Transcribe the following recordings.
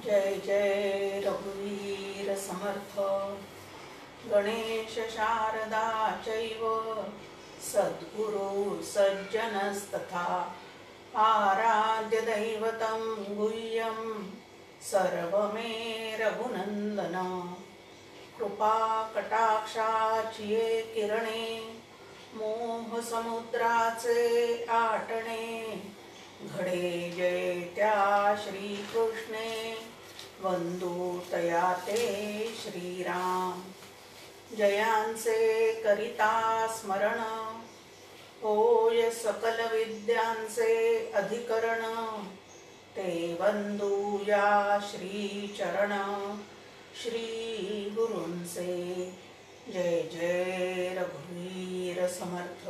जय जय रघुवीर समर्थ। गणेश शारदा चैव सद्गुरु सज्जनस्तथा आराध्य दैवतं गुह्यं सर्वमे रघुनंदन। कृपा कटाक्षाची किरणे मोह समुद्राचे आटणे घडे जय त्या श्री कृष्णे वंदू तया ते श्रीराम। जयांचे करिता स्मरण होय सकल विद्यांचे अधिकरण ते वंदू या श्री चरण श्री गुरूंचे। जय जय रघुवीर समर्थ।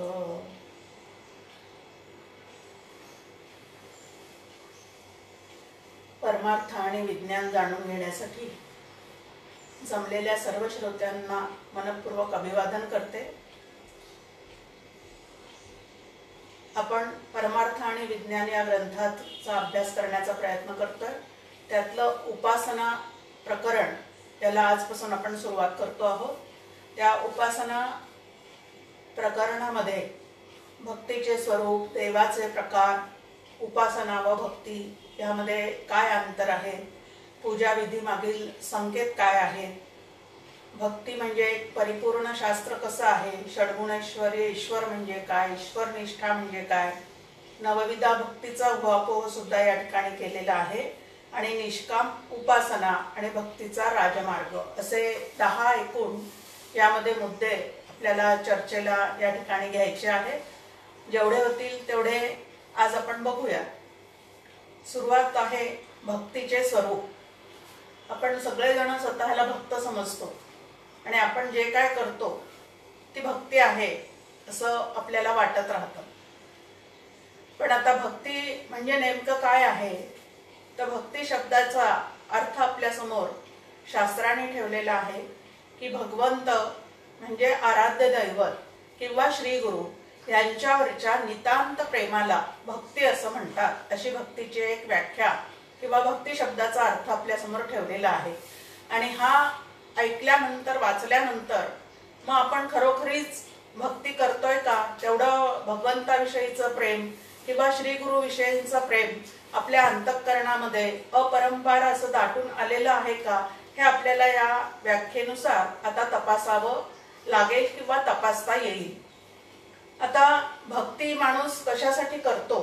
परमार्थ आणि विज्ञान जाणून घेण्यासाठी जमलेल्या सर्व श्रोत्यांना मनपूर्वक अभिवादन करते। आपण परमार्थ आणि विज्ञान या ग्रंथाचा अभ्यास करण्याचा प्रयत्न करतोय। त्यातलं उपासना प्रकरण याला आजपासून आपण सुरुवात करतो आहोत। त्या उपासना प्रकरणामध्ये भक्तीचे स्वरूप, देवाचे प्रकार, उपासना व भक्ती यामध्ये काय अंतर आहे, पूजा विधी मागील संकेत काय आहे, भक्ती म्हणजे परिपूर्ण शास्त्र कसं आहे, षड्गुणेश्वरी ईश्वर म्हणजे काय, ईश्वर निष्ठा म्हणजे काय, नवविधा भक्तीचा उहापोह सुद्धा या ठिकाणी केलेला आहे आणि निष्काम उपासना आणि भक्तीचा राजमार्ग असे 10 एकूण यामध्ये मुद्दे आपल्याला चर्चेला या ठिकाणी घ्यायचे आहे। जेवढे होतील तेवढे आज आपण बघूया। सुरुवात आहे भक्तीचे स्वरूप। आपण सगळेजण स्वतःला भक्त समजतो आणि आपण जे काय करतो ती भक्ती आहे असं आपल्याला वाटत राहतं। पण आता भक्ती म्हणजे नेमकं काय आहे, तर भक्ती शब्दाचा अर्थ आपल्या समोर शास्त्राने ठेवलेला आहे की भगवंत म्हणजे आराध्य दैवत किंवा श्री गुरु यांच्यावरच्या नितांत प्रेमाला भक्ती असं म्हणतात। अशी भक्तीची एक व्याख्या किंवा भक्ती शब्दाचा अर्थ आपल्या समोर ठेवलेला आहे। आणि हा ऐकल्यानंतर वाचल्यानंतर मग आपण खरोखरीच भक्ती करतोय का, तेवढं भगवंताविषयीचं प्रेम किंवा श्री गुरु विषयीचं प्रेम आपल्या अंतःकरणामध्ये अपरंपार असं दाटून आलेलं आहे का, हे आपल्याला या व्याख्येनुसार आता तपासावं लागेल किंवा तपासता येईल। आता भक्ती माणूस कशासाठी करतो,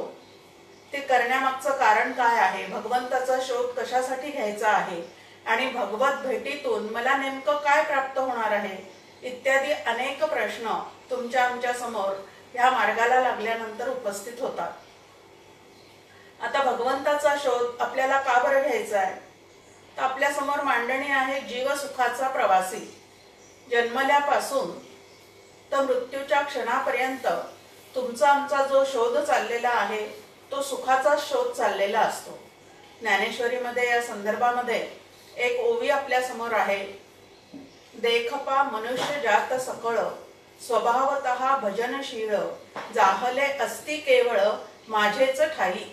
ते करण्यामागचं कारण काय आहे, भगवंताचा शोध कशासाठी घ्यायचा आहे आणि भगवत भेटीतून मला नेमकं काय प्राप्त होणार आहे, इत्यादी अनेक प्रश्न तुमच्या आमच्या समोर ह्या मार्गाला लागल्यानंतर उपस्थित होतात। आता भगवंताचा शोध आपल्याला का बरं घ्यायचा आहे, तर आपल्या समोर मांडणी आहे जीव सुखाचा प्रवासी। जन्मल्यापासून तर मृत्यूच्या क्षणापर्यंत तुमचा आमचा जो शोध चाललेला आहे तो सुखाचा शोध चाललेला असतो। ज्ञानेश्वरीमध्ये या संदर्भामध्ये एक ओवी आपल्या समोर आहे। देखपा मनुष्य जात सकळ स्वभावतः भजनशीळ जाहले अस्ति केवळ माझेच ठाई,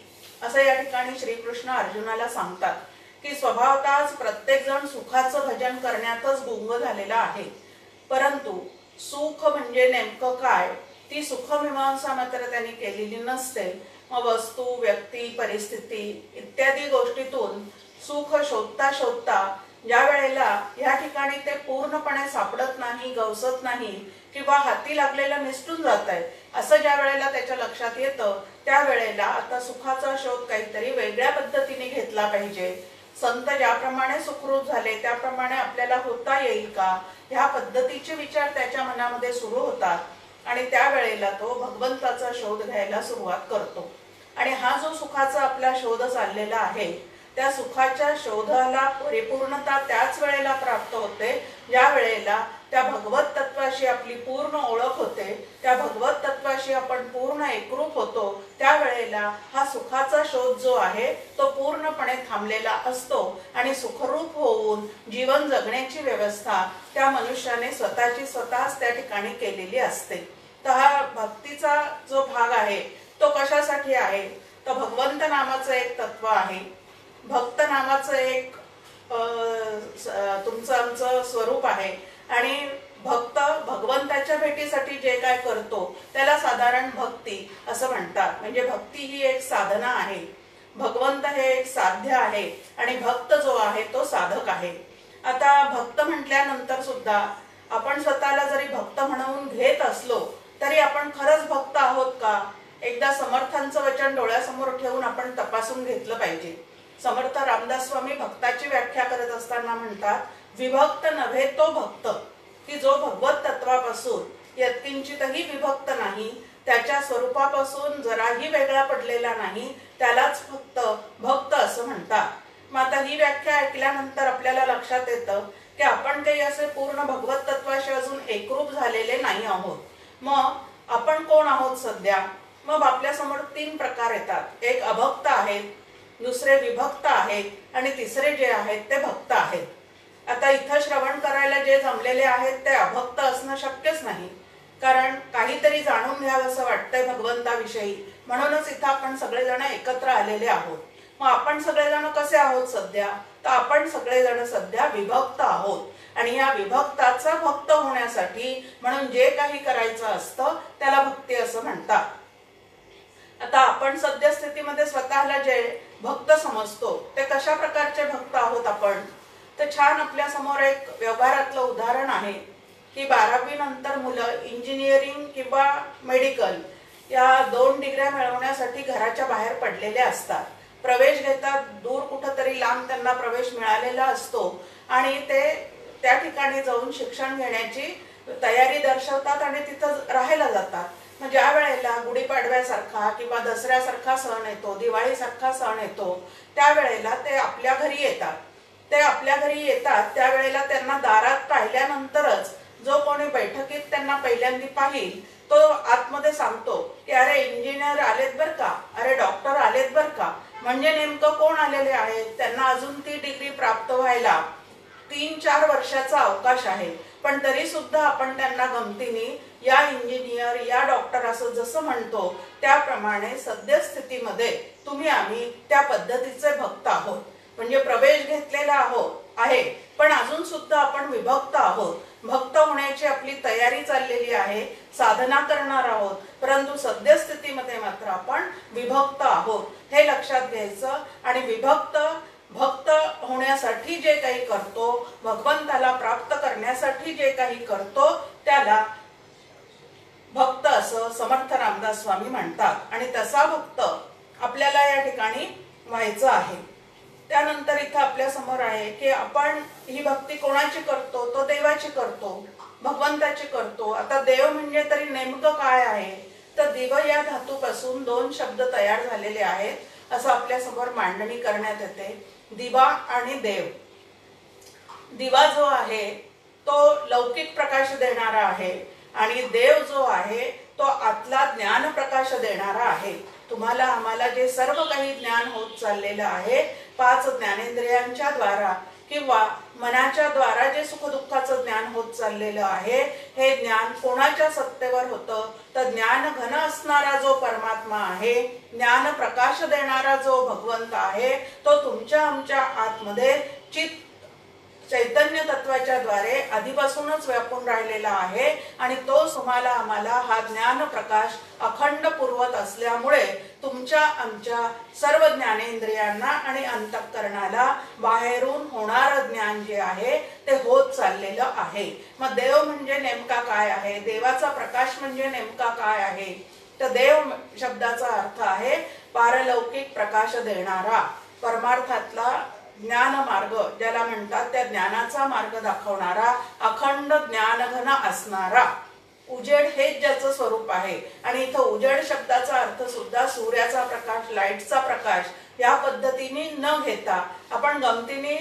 असं या ठिकाणी श्रीकृष्ण अर्जुनाला सांगतात की स्वभावतःच प्रत्येक जण सुखाचं भजन करण्यातच गुंग झालेला आहे, परंतु सुख म्हणजे नेमकं काय ती सुखमीमांसा मात्र त्यांनी केलेली नसते। मग वस्तू, व्यक्ती, परिस्थिती इत्यादी गोष्टीतून सुख शोधता शोधता ज्या वेळेला या ठिकाणी ते पूर्णपणे सापडत नाही, गवसत नाही किंवा हाती लागलेलं निसटून जात आहे असं ज्या वेळेला त्याच्या लक्षात येतं, त्यावेळेला आता सुखाचा शोध काहीतरी वेगळ्या पद्धतीने घेतला पाहिजे। संत ज्याप्रमाणे सुखरूप झाले त्याप्रमाणे आपल्याला होता येईल का, ह्या पद्धतीचे विचार त्याच्या मनामध्ये सुरू होतात आणि त्यावेळेला तो भगवंताचा शोध घ्यायला सुरुवात करतो। आणि हा जो सुखाचा आपला शोध चाललेला आहे त्या सुखाच्या शोधाला परिपूर्णता त्याच वेळेला प्राप्त होते ज्या वेळेला त्या भगवत तत्वाशी आपली पूर्ण ओळख होते, त्या भगवत तत्वाशी आपण पूर्ण एकरूप होतो, त्यावेळेला हा सुखाचा शोध जो आहे तो पूर्णपणे थांबलेला असतो आणि सुखरूप होऊन जीवन जगण्याची व्यवस्था त्या मनुष्याने स्वतःची स्वतःच त्या ठिकाणी केलेली असते। तर हा भक्तीचा जो भाग आहे तो कशासाठी आहे, तर भगवंत नामाचं एक तत्व आहे, भक्त नामाचं एक तुमचं आमचं स्वरूप आहे आणि भक्त भगवंताच्या भेटीसाठी जे काय करतो त्याला साधारण भक्ती असं म्हणतात. म्हणजे भक्ती ही एक साधना आहे, भगवंत हे एक साध्य आहे आणि भक्त जो आहे तो साधक आहे. आता भक्त म्हटल्यानंतर सुद्धा आपण स्वतःला जरी भक्त म्हणून घेत असलो तरी आपण खरंच भक्त आहोत का, एकदा समर्थांचं वचन डोळ्यासमोर ठेवून आपण तपासून घेतलं पाहिजे. समर्थ रामदास स्वामी भक्ताची व्याख्या करत असताना म्हणतात, विभक्त नव्हे तो भक्त, की जो भगवत तत्वापासून यत्किंचितही विभक्त नाही, त्याच्या स्वरूपापासून जराही वेगळा पडलेला नाही, त्यालाच फक्त भक्त असं म्हणतात. मग आता ही व्याख्या ऐकल्यानंतर आपल्याला लक्षात येतं की आपण काही असे पूर्ण भगवत तत्वाशी अजून एकरूप झालेले नाही आहोत. मग आपण कोण आहोत सध्या? मग आपल्या समोर 3 प्रकार येतात. एक अभक्त आहेत, दुसरे विभक्त आहेत आणि तिसरे जे आहेत ते भक्त आहेत. आता इथं श्रवण करायला जे जमलेले आहेत ते अभक्त असणं शक्यच नाही, कारण काहीतरी जाणून घ्यावं असं वाटतंय भगवंताविषयी, म्हणूनच इथं आपण सगळेजण एकत्र आलेले आहोत. मग आपण सगळेजण कसे आहोत सध्या? तर आपण सगळेजण सध्या विभक्त आहोत आणि या विभक्ताचा भक्त होण्यासाठी म्हणून जे काही करायचं असतं त्याला भक्ती असं म्हणतात. आता आपण सद्यस्थितीमध्ये स्वतःला जे भक्त समजतो ते कशा प्रकारचे भक्त आहोत आपण? तर छान आपल्या समोर एक व्यवहारातलं उदाहरण आहे की 12वी नंतर मुलं इंजिनिअरिंग किंवा मेडिकल या 2 डिग्र्या मिळवण्यासाठी घराच्या बाहेर पडलेले असतात. प्रवेश घेतात, दूर कुठंतरी लांब त्यांना प्रवेश मिळालेला असतो आणि ते त्या ठिकाणी जाऊन शिक्षण घेण्याची तयारी दर्शवतात आणि तिथं राहायला जातात. मग ज्या वेळेला गुढीपाडव्यासारखा किंवा दसऱ्यासारखा सण येतो, दिवाळीसारखा सण येतो, त्यावेळेला ते आपल्या घरी येतात. ते आपल्या घरी येतात त्यावेळेला त्यांना दारात पाहिल्यानंतरच जो कोणी बैठकीत त्यांना पहिल्यांदा पाहिल तो आतमध्ये सांगतो की अरे इंजिनियर आलेत बर का, अरे डॉक्टर आलेत बर का. म्हणजे नेमकं कोण आलेले आहेत? त्यांना अजून ती डिग्री प्राप्त व्हायला 3-4 वर्षाचा अवकाश आहे, पण तरी सुद्धा आपण त्यांना गमतीने या इंजिनियर या डॉक्टर असं जसं म्हणतो त्याप्रमाणे सद्यस्थितीमध्ये तुम्ही आम्ही त्या पद्धतीचे भक्त आहोत. म्हणजे प्रवेश घेतलेला आहे पण अजून सुद्धा आपण विभक्त आहोत. भक्त होण्याची आपली तयारी चाललेली आहे, साधना करणार आहोत, परंतु सद्यस्थितीमध्ये मात्र आपण विभक्त आहोत हे लक्षात घ्यायचं. आणि भक्त होण्यासाठी जे काही करतो, भगवंताला प्राप्त करण्यासाठी जे काही करतो त्याला भक्त असं समर्थ रामदास स्वामी म्हणतात आणि तसा भक्त आपल्याला या ठिकाणी व्हायचं आहे. त्यानंतर इथं आपल्या समोर आहे की आपण ही भक्ती कोणाची करतो? तो देवाची करतो, भगवंताची करतो. आता देव म्हणजे तरी नेमकं काय आहे? तर दिव या धातूपासून 2 शब्द तयार झालेले आहेत असं आपल्या समोर मांडणी करण्यात येते. दिवा आणि देव. दिवा जो आहे तो लौकिक प्रकाश देणारा आहे आणि देव जो आहे तो आतला ज्ञान प्रकाश देणारा आहे. तुम्हाला आम्हाला जे सर्व काही ज्ञान होत चाललेलं आहे 5 ज्ञानेंद्रियांच्या द्वारा किंवा मनाच्या द्वारा जे सुखदुःखाचं ज्ञान होत चाललेलं आहे, हे ज्ञान कोणाच्या सत्तेवर होतं? तर ज्ञान घन असणारा जो परमात्मा आहे, ज्ञान प्रकाश देणारा जो भगवंत आहे, तो तुमच्या आमच्या आतमध्ये चित्त चैतन्य तत्वाच्या द्वारे आधीपासूनच व्यापून राहिलेला आहे आणि तो तुम्हाला आम्हाला हा ज्ञान प्रकाश अखंड पुरवत असल्यामुळे तुमच्या आमच्या सर्व ज्ञानेंद्रियांना आणि अंतःकरणाला बाहेरून होणारं ज्ञान जे आहे ते होत चाललेलं आहे. मग देव म्हणजे नेमका काय आहे? देवाचा प्रकाश म्हणजे नेमका काय आहे? तर देव शब्दाचा अर्थ आहे पारलौकिक प्रकाश देणारा, परमार्थातला ज्ञान मार्ग ज्याला म्हणतात त्या ज्ञानाचा मार्ग दाखवणारा, अखंड ज्ञानघन असणारा. उजेड हेच ज्याचं स्वरूप आहे आणि इथं उजेड शब्दाचा अर्थ सुद्धा सूर्याचा प्रकाश, लाईटचा प्रकाश या पद्धतीने न घेता आपण गमतीने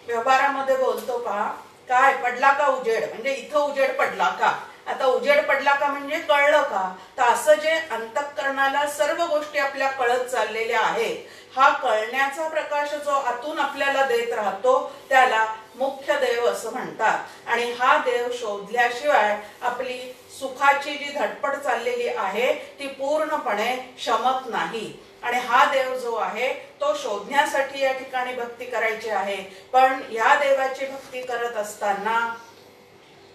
व्यवहारामध्ये बोलतो पहा, काय पडला का उजेड, म्हणजे इथं उजेड पडला का. आता उजेड पडला का म्हणजे कळलं का. तर असं जे अंतःकरणाला सर्व गोष्टी आपल्या कळत चाललेल्या आहेत, हा कळण्याचा प्रकाश जो आतून आपल्याला देत राहतो त्याला मुख्य देव असं म्हणतात. आणि हा देव शोधल्याशिवाय आपली सुखाची जी धडपड चाललेली आहे ती पूर्णपणे शमत नाही. आणि हा देव जो आहे तो शोधण्यासाठी या ठिकाणी भक्ती करायची आहे। पण या देवाची भक्ती करत असताना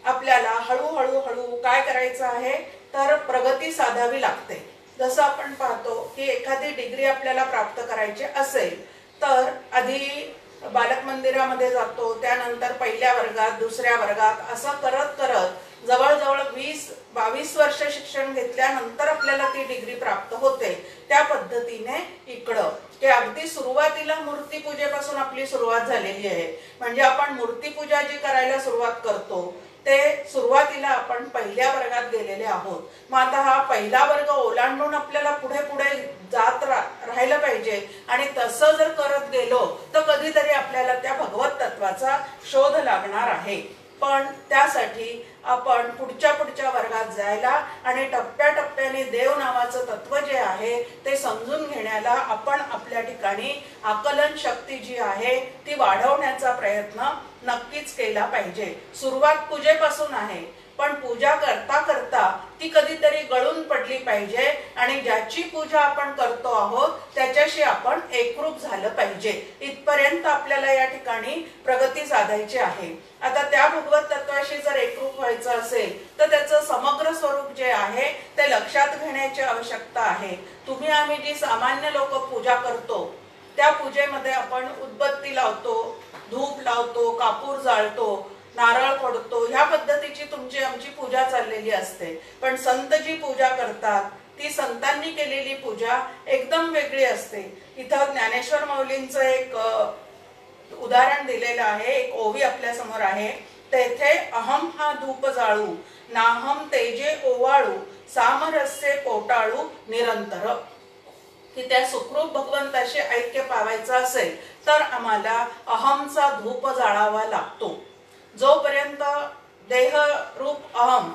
आपल्याला हळूहळू हळू काय करायचं आहे तर प्रगती साधावी लागते। जसं आपण पाहतो की एखादी डिग्री आपल्याला प्राप्त करायची असेल तर आधी बालक मंदिरामध्ये जातो, त्यानंतर पहिल्या वर्गात, दुसऱ्या वर्गात असं करत करत जवळजवळ 20-22 वर्ष शिक्षण घेतल्यानंतर आपल्याला ती डिग्री प्राप्त होते। त्या पद्धतीने इकडं की अगदी सुरुवातीला मूर्तीपूजेपासून आपली सुरुवात झालेली आहे। म्हणजे आपण मूर्तीपूजा जी करायला सुरुवात करतो ते सुरुवातीला आपण पहिल्या वर्गात गेलेले आहोत। मग आता हा पहिला वर्ग ओलांडून आपल्याला पुढे पुढे जात राहिलं पाहिजे आणि तसं जर करत गेलो तर कधीतरी आपल्याला त्या भगवत तत्वाचा शोध लागणार आहे। पण त्यासाठी आपण पुढच्या वर्गात जायला आणि टप्प्याटप्प्याने देव नावाचं तत्व जे आहे ते समजून घेण्याला आपण आपल्या ठिकाणी आकलन शक्ती जी आहे ती वाढवण्याचा प्रयत्न नक्कीच केला पाहिजे। सुरुवात पूजेपासून आहे, पण पूजा करता करता ती कधीतरी गळून पडली पाहिजे आणि ज्याची पूजा आपण करतो आहोत त्याच्याशी आपण एकरूप झालं पाहिजे। इथपर्यंत आपल्याला या ठिकाणी प्रगती साधायची आहे। आता त्या भगवत तत्वाशी जर एकरूप व्हायचं असेल तर त्याचं समग्र स्वरूप जे आहे ते लक्षात घेण्याची आवश्यकता आहे। तुम्ही आम्ही जी सामान्य लोक पूजा करतो त्या पूजेमध्ये आपण उदबत्ती लावतो, धूप लावतो, कापूर जाळतो, नारळ फोडतो, ह्या पद्धतीची तुमची आमची पूजा चाललेली असते। पण संत जी पूजा करतात ती संतांनी केलेली पूजा एकदम वेगळी असते। इथं ज्ञानेश्वर माऊलींचं एक उदाहरण दिलेलं आहे, एक ओवी आपल्या समोर आहे। तेथे अहम हा धूप जाळू, नाहम तेजे ओवाळू, सामरस्ये पोटाळू निरंतर। की त्या सुखरूप भगवंताशी ऐक्य पावायचं असेल तर आम्हाला अहमचा धूप जाळावा लागतो। जोपर्यंत देह रूप अहम,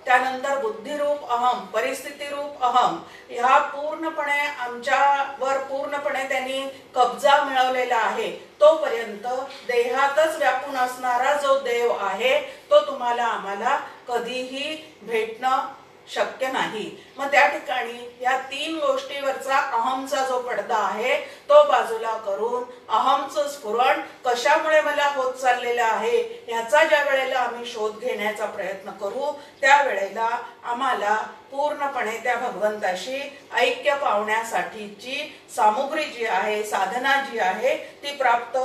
त्यानंतर बुद्धिरूप अहम, परिस्थिती रूप अहम ह्या पूर्णपणे आमच्यावर पूर्णपणे त्यांनी कब्जा मिळवलेला आहे, तोपर्यंत देहातच व्यापून असणारा जो देव आहे तो तुम्हाला आम्हाला कधीही भेटणं शक्य नाही। मग त्या ठिकाणी या तीन गोष्टीवरचा अहमचा जो पडदा आहे तो बाजूला करून अहमचं स्फुरण कशामुळे मला होत चाललेलं आहे ह्याचा ज्या वेळेला आम्ही शोध घेण्याचा प्रयत्न करू त्यावेळेला आम्हाला पूर्णपणे त्या भगवंताशी ऐक्य पावण्यासाठीची सामुग्री जी आहे, साधना जी आहे ती प्राप्त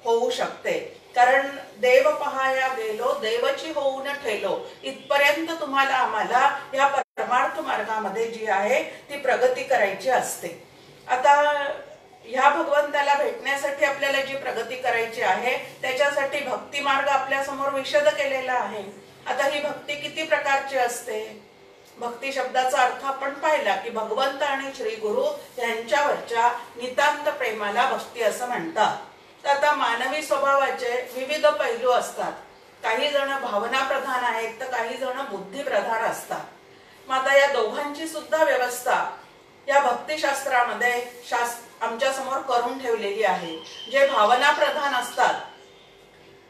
होऊ शकते। कारण देव पहाया गेलो देवची होऊन ठेलो, इथपर्यंत तुम्हाला आम्हाला या परमार्थ मार्गामध्ये जी आहे ती प्रगती करायची असते। आता ह्या भगवंताला भेटण्यासाठी आपल्याला जी प्रगती करायची आहे त्याच्यासाठी भक्ती मार्ग आपल्या समोर विशद केलेला आहे। आता ही भक्ती किती प्रकारची असते? भक्ती शब्दाचा अर्थ आपण पाहिला की भगवंत आणि श्री गुरु यांच्यावरच्या नितांत प्रेमाला भक्ती असं म्हणतात। आता मानवी स्वभावाचे विविध पैलू असतात, काही जण भावना प्रधान आहेत तर काही जण बुद्धी प्रधान असतात। मग आता या दोघांची सुद्धा व्यवस्था या भक्तिशास्त्रामध्ये आमच्या समोर करून ठेवलेली आहे। जे भावना प्रधान असतात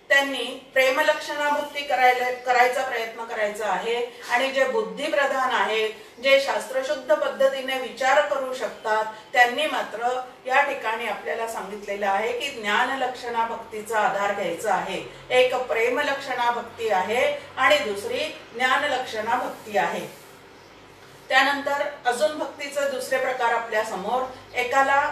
त्यांनी प्रेमलक्षणा भक्ती करायचा प्रयत्न करायचा आहे आणि जे बुद्धी प्रधान आहेत, जे शास्त्रशुद्ध पद्धतीने विचार करू शकतात त्यांनी मात्र या ठिकाणी आपल्याला सांगितलेलं आहे की ज्ञान लक्षणा भक्तीचा आधार घ्यायचा आहे। एक प्रेम लक्षणा भक्ती आहे आणि दुसरी ज्ञान लक्षणा भक्ती आहे। त्यानंतर अजून भक्तीचे दुसरे प्रकार आपल्या समोर, एकाला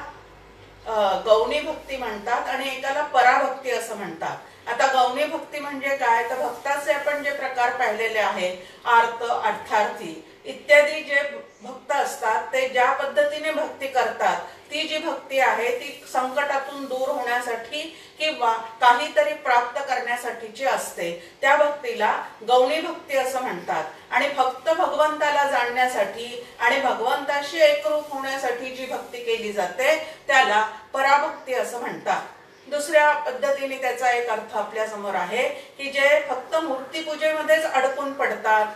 गौणी भक्ती म्हणतात आणि एकाला पराभक्ती असं म्हणतात। आता गौणी भक्ती म्हणजे काय तर भक्ताचे आपण जे प्रकार पाहिलेले आहेत, आर्त, अर्थार्थी इत्यादी जे भक्त असतात ते ज्या पद्धतीने भक्ती करतात ती जी भक्ती आहे ती संकटातून दूर होण्यासाठी किंवा काहीतरी प्राप्त करण्यासाठीची असते, त्या भक्तीला गौणी भक्ती असं म्हणतात। आणि फक्त भगवंताला जाणण्यासाठी आणि भगवंताशी एकरूप होण्यासाठी जी भक्ती केली जाते त्याला पराभक्ती असं म्हणतात। दुसऱ्या पद्धतीने त्याचा एक अर्थ आपल्या समोर आहे की जे फक्त मूर्तीपूजेमध्येच अडकून पडतात,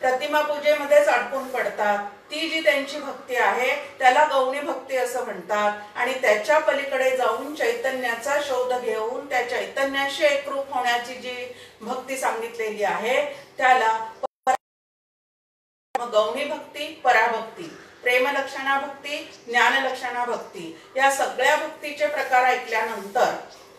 प्रतिमा पूजेमध्येच अडकून पडतात, ती जी त्यांची भक्ती आहे त्याला गौणी भक्ती असं म्हणतात। आणि त्याच्या पलीकडे जाऊन चैतन्याचा शोध घेऊन त्या चैतन्याशी एकरूप होण्याची जी भक्ती सांगितलेली आहे त्याला गौणी भक्ती, पराभक्ती प्रेमलक्षणा भक्ती, ज्ञानलक्षणा भक्ती, या सगळ्या भक्तीचे प्रकार ऐकल्यानंतर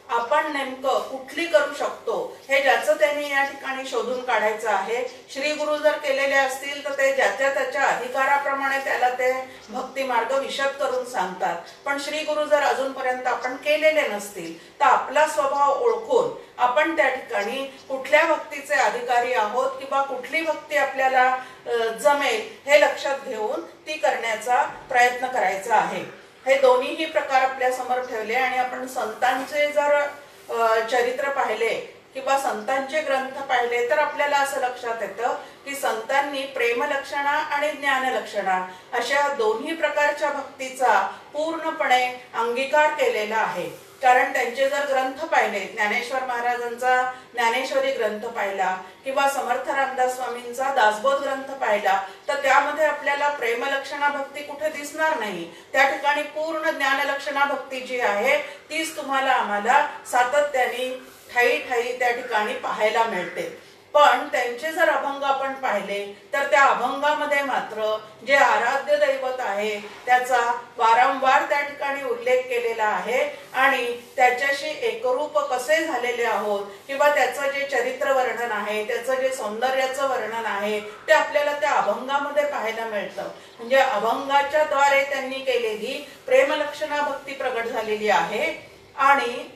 आपण नेमकं कुठली करू शकतो हे ज्याचं त्यांनी या ठिकाणी शोधून काढायचं आहे. श्री गुरु जर केलेले असतील तर ते ज्याच्या त्याच्या अधिकाराप्रमाणे त्याला ते भक्ती मार्ग विशद करून सांगतात. पण श्री गुरु जर अजूनपर्यंत आपण केलेले नसतील तर आपला स्वभाव ओळखून आपण त्या ठिकाणी कुठल्या भक्तीचे अधिकारी आहोत किंवा कुठली भक्ती आपल्याला जमेल हे लक्षात घेऊन ती करण्याचा प्रयत्न करायचा आहे. हे दोन्हीही प्रकार आपल्या समोर ठेवले आणि आपण संतांचे जर चरित्र पाहिले किंवा संतांचे ग्रंथ पाहिले तर आपल्याला असं लक्षात येतं की संतांनी प्रेमलक्षणा आणि ज्ञानलक्षणा अशा दोन्ही प्रकारच्या भक्तीचा पूर्णपणे अंगीकार केलेला आहे. कारण त्यांचे जर ग्रंथ पाहिले, ज्ञानेश्वर महाराजांचा ज्ञानेश्वरी ग्रंथ पाहिला किंवा समर्थ रामदास स्वामींचा दासबोध ग्रंथ पाहिला तर त्यामध्ये आपल्याला प्रेमलक्षणा भक्ती कुठे दिसणार नाही. त्या ठिकाणी पूर्ण ज्ञानलक्षणा भक्ती जी आहे तीच तुम्हाला आम्हाला सातत्याने ठाई ठाई त्या ठिकाणी पाहायला मिळते. पण त्यांचे जर अभंग आपण पाहिले तर त्या अभंगामध्ये मात्र जे आराध्य दैवत आहे त्याचा वारंवार त्या ठिकाणी उल्लेख केलेला आहे आणि त्याच्याशी एकरूप कसे झालेले आहोत किंवा त्याचं जे चरित्र वर्णन आहे, त्याचं जे सौंदर्याचं वर्णन आहे ते आपल्याला त्या अभंगामध्ये पाहायला मिळतं. म्हणजे अभंगाच्या द्वारे त्यांनी केलेली प्रेमलक्षणा भक्ती प्रगट झालेली आहे आणि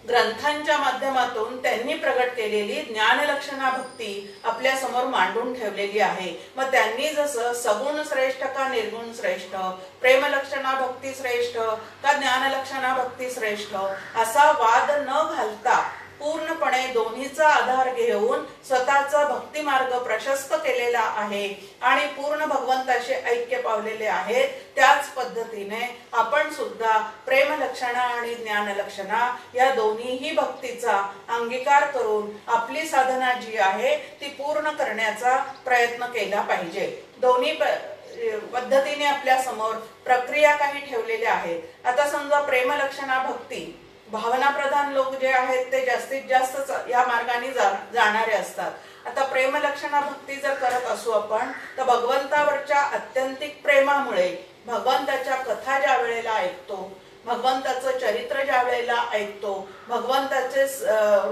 ग्रंथांच्या माध्यमातून त्यांनी प्रगट केलेली ज्ञानलक्षणा भक्ती आपल्या समोर मांडून ठेवलेली आहे. मग त्यांनी जसं सगुण श्रेष्ठ का निर्गुण श्रेष्ठ, प्रेमलक्षणा भक्ती श्रेष्ठ का ज्ञानलक्षणा भक्ती श्रेष्ठ असा वाद न घालता पूर्णपणे दोन्हीचा आधार घेऊन स्वतःचा भक्ती मार्ग प्रशस्त केलेला आहे आणि पूर्ण भगवंताशी ऐक्य पावलेले आहेत. त्याच पद्धतीने आपण सुद्धा प्रेमलक्षणा आणि ज्ञानलक्षणा या दोन्हीही भक्तीचा अंगीकार करून आपली साधना जी आहे ती पूर्ण करण्याचा प्रयत्न केला पाहिजे. दोन्ही पद्धतीने आपल्या समोर प्रक्रिया काही ठेवलेल्या आहेत. आता समजा प्रेमलक्षणा भक्ती, भावना प्रधान लोक जे आहेत ते जास्तीत जास्त या मार्गाने जाणारे असतात. आता प्रेमलक्षणा भक्ती जर करत असू आपण तर भगवंतावरच्या अत्यंतिक प्रेमामुळे भगवंताच्या कथा ज्या वेळेला ऐकतो, भगवंताचं चरित्र ज्या वेळेला ऐकतो, भगवंताचे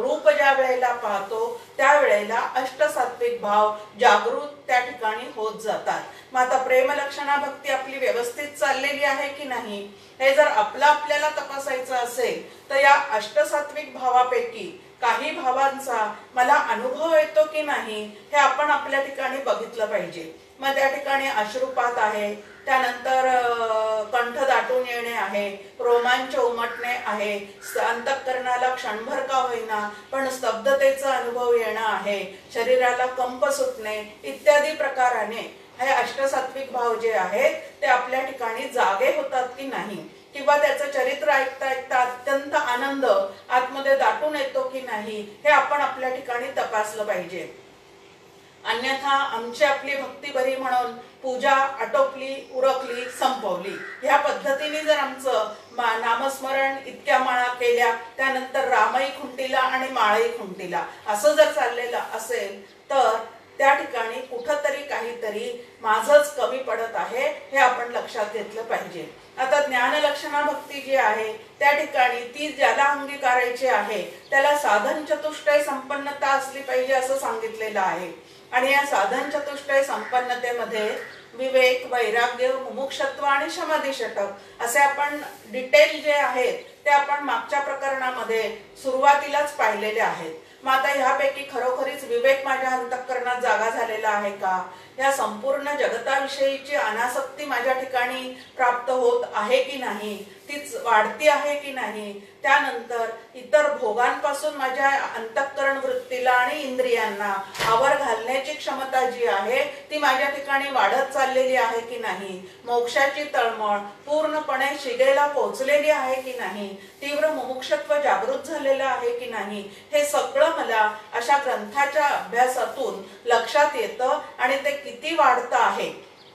रूप ज्या वेळेला पाहतो त्यावेळेला अष्टसात्विक भाव जागृत त्या ठिकाणी होत जातात. मग आता प्रेमलक्षणा भक्ती आपली व्यवस्थित चाललेली आहे की नाही हे जर आपल्याला तपासायचं असेल तर या अष्टसात्विक भावापैकी काही भावांचा मला अनुभव येतो की नाही हे आपण आपल्या ठिकाणी बघितलं पाहिजे. मग त्या ठिकाणी अश्रुपात आहे, त्यानंतर कंठ दाटून येणे आहे, रोमांच उमटणे आहे, अंतःकरणाला क्षणभर का होईना पण स्तब्धतेचा अनुभव येणं आहे, शरीराला कंप सुटणे इत्यादी प्रकाराने हे अष्टसात्विक भाव जे आहेत ते आपल्या ठिकाणी जागे होतात की नाही किंवा त्याचं चरित्र ऐकता ऐकता अत्यंत आनंद आतमध्ये दाटून येतो की नाही हे आपण आपल्या ठिकाणी तपासलं पाहिजे. अन्यथा आमची आपली भक्ती बरी म्हणून पूजा आटोपली, उरकली, संपवली ह्या पद्धतीने जर आमचं नामस्मरण इतक्या माळा केल्या त्यानंतर रामही खुंटीला आणि माळही खुंटीला असं जर चाललेलं असेल तर त्या ठिकाणी कुठंतरी काहीतरी माझंच कमी पडत आहे हे आपण लक्षात घेतलं पाहिजे. आता ज्ञानलक्षणा भक्ती जी आहे त्या ठिकाणी ती ज्याला अंगीकारायची आहे त्याला साधन चतुष्टय संपन्नता असली पाहिजे असं सांगितलेलं आहे. आणि या साधन चतुष्टय संपन्नतेमध्ये विवेक, वैराग्य, मुमुक्षत्व आणि समाधी षटक असे आपण डिटेल जे आहेत ते आपण मागच्या प्रकरणामध्ये सुरुवातीलाच पाहिलेले आहेत. मग आता ह्यापैकी खरोखरीच विवेक माझ्या अंतःकरणात जागा झालेला आहे का, या संपूर्ण जगताविषयीची अनासक्ती माझ्या ठिकाणी प्राप्त होत आहे की नाही, तीच वाढती आहे की नाही, त्यानंतर इतर भोगांपासून माझ्या अंतःकरण वृत्तीला आणि इंद्रियांना आवर घालण्याची क्षमता जी आहे ती माझ्या ठिकाणी वाढत चाललेली आहे की नाही, मोक्षाची तळमळ पूर्णपणे शिगेला पोहोचलेली आहे की नाही, तीव्र मुमुक्षत्व जागृत झालेलं आहे की नाही हे सगळं मला अशा ग्रंथाच्या अभ्यासातून लक्षात येतं आणि ते किती वाढतं आहे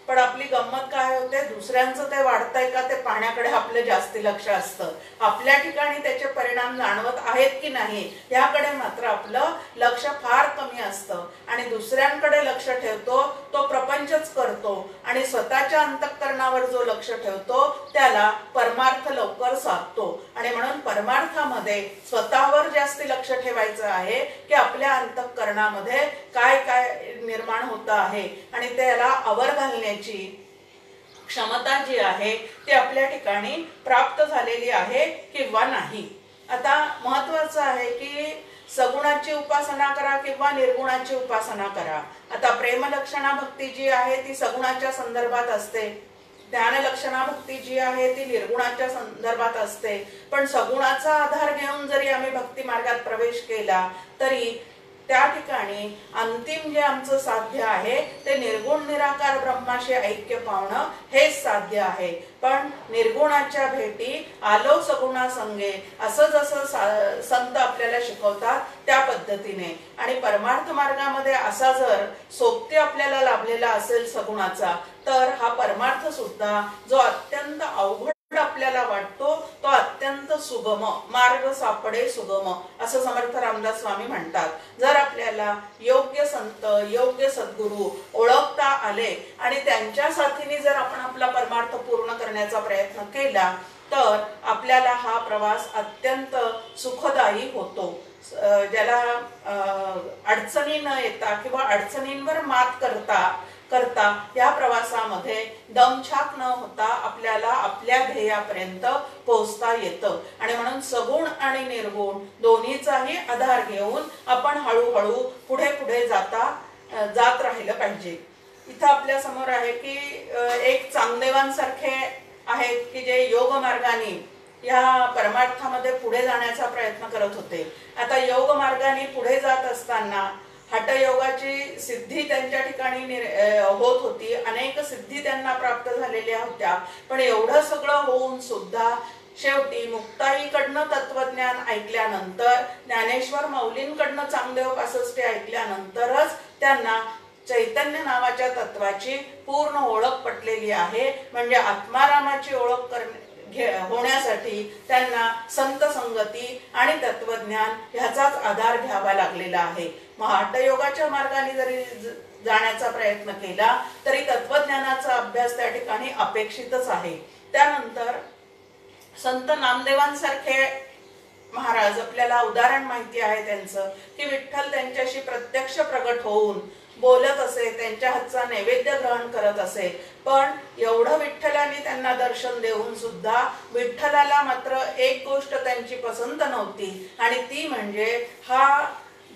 पण आपली गंमत काय होते, दुसऱ्यांचं ते वाढतंय का ते पाहण्याकडे आपलं जास्ती लक्ष असतं. आपल्या ठिकाणी त्याचे परिणाम जाणवत आहेत की नाही याकडे मात्र आपलं लक्ष फार कमी असतं. आणि दुसऱ्यांकडे लक्ष ठेवतो तो प्रपंचच करतो, आणि स्वतःच्या अंतःकरणावर जो लक्ष ठेवतो त्याला परमार्थ लवकर साधतो. आणि म्हणून परमार्थामध्ये स्वतःवर जास्ती लक्ष ठेवायचं आहे की आपल्या अंतःकरणामध्ये काय काय निर्माण होत आहे, आणि त्याला आवर घालण्याची क्षमता जी आहे ती आपल्या ठिकाणी प्राप्त झालेली आहे किंवा नाही. आता महत्वाचं आहे की सगुणाची उपासना करा किंवा निर्गुणाची उपासना करा. आता प्रेमलक्षणा भक्ती जी आहे ती सगुणाच्या संदर्भात असते, ज्ञानलक्षणा भक्ती जी आहे ती निर्गुणाच्या संदर्भात असते. पण सगुणाचा आधार घेऊन जरी आम्ही भक्ती मार्गात प्रवेश केला तरी त्या ठिकाणी अंतिम जे आमचं साध्य आहे ते निर्गुण निराकार ब्रह्माशी ऐक्य पावणं हेच साध्य आहे. पण निर्गुणाच्या भेटी आलो सगुणा संगे असं जसं संत आपल्याला शिकवतात त्या पद्धतीने, आणि परमार्थ मार्गामध्ये असा जर सोबती आपल्याला लाभलेला असेल सगुणाचा, तर हा परमार्थ सुद्धा जो अत्यंत अवघड आपल्याला वाटतो तो अत्यंत सुगम मार्ग सापडे सुगम असं समर्थ रामदास स्वामी म्हणतात. जर आपल्याला योग्य संत योग्य सद्गुरू ओळखता आले आणि त्यांच्या साथीने जर आपण आपला परमार्थ पूर्ण करण्याचा प्रयत्न केला तर आपल्याला हा प्रवास अत्यंत सुखदायी होतो. ज्याला अडचणी न येता किंवा अडचणींवर मात करता या प्रवासामध्ये दमछाक न होता आपल्याला आपल्या ध्येयापर्यंत पोहोचता येतं. आणि म्हणून सगुण आणि निर्गुण दोन्हीचाही आधार घेऊन आपण हळूहळू पुढे पुढे जात राहिलं पाहिजे. इथं आपल्या समोर आहे की एक चांगदेवांसारखे आहेत की जे योग मार्गाने या परमार्थामध्ये पुढे जाण्याचा प्रयत्न करत होते. आता योग मार्गाने पुढे जात असताना हठयोगाची सिद्धी त्यांच्या ठिकाणी होत होती, अनेक सिद्धी त्यांना प्राप्त झालेल्या होत्या. पण एवढं सगळं होऊन सुद्धा शेवटी मुक्ताईकडनं तत्वज्ञान ऐकल्यानंतर, ज्ञानेश्वर माऊलींकडनं चांगदेव पासष्टी ऐकल्यानंतरच त्यांना चैतन्य नावाच्या तत्वाची पूर्ण ओळख पटलेली आहे. म्हणजे आत्मारामाची ओळख होण्यासाठी त्यांना संत संगती आणि तत्वज्ञान ह्याचाच आधार घ्यावा लागलेला आहे. मग हठयोगाच्या मार्गाने जरी जाण्याचा प्रयत्न केला तरी तत्वज्ञानाचा अभ्यास त्या ठिकाणी अपेक्षितच आहे. त्यानंतर संत नामदेवांसारखे महाराज, आपल्याला उदाहरण माहिती आहे त्यांचं की विठ्ठल त्यांच्याशी प्रत्यक्ष प्रगट होऊन बोलत असे, त्यांच्या हातचा नैवेद्य ग्रहण करत असे. पण एवढं विठ्ठलाने त्यांना दर्शन देऊन सुद्धा विठ्ठलाला मात्र एक गोष्ट त्यांची पसंत नव्हती, आणि ती म्हणजे हा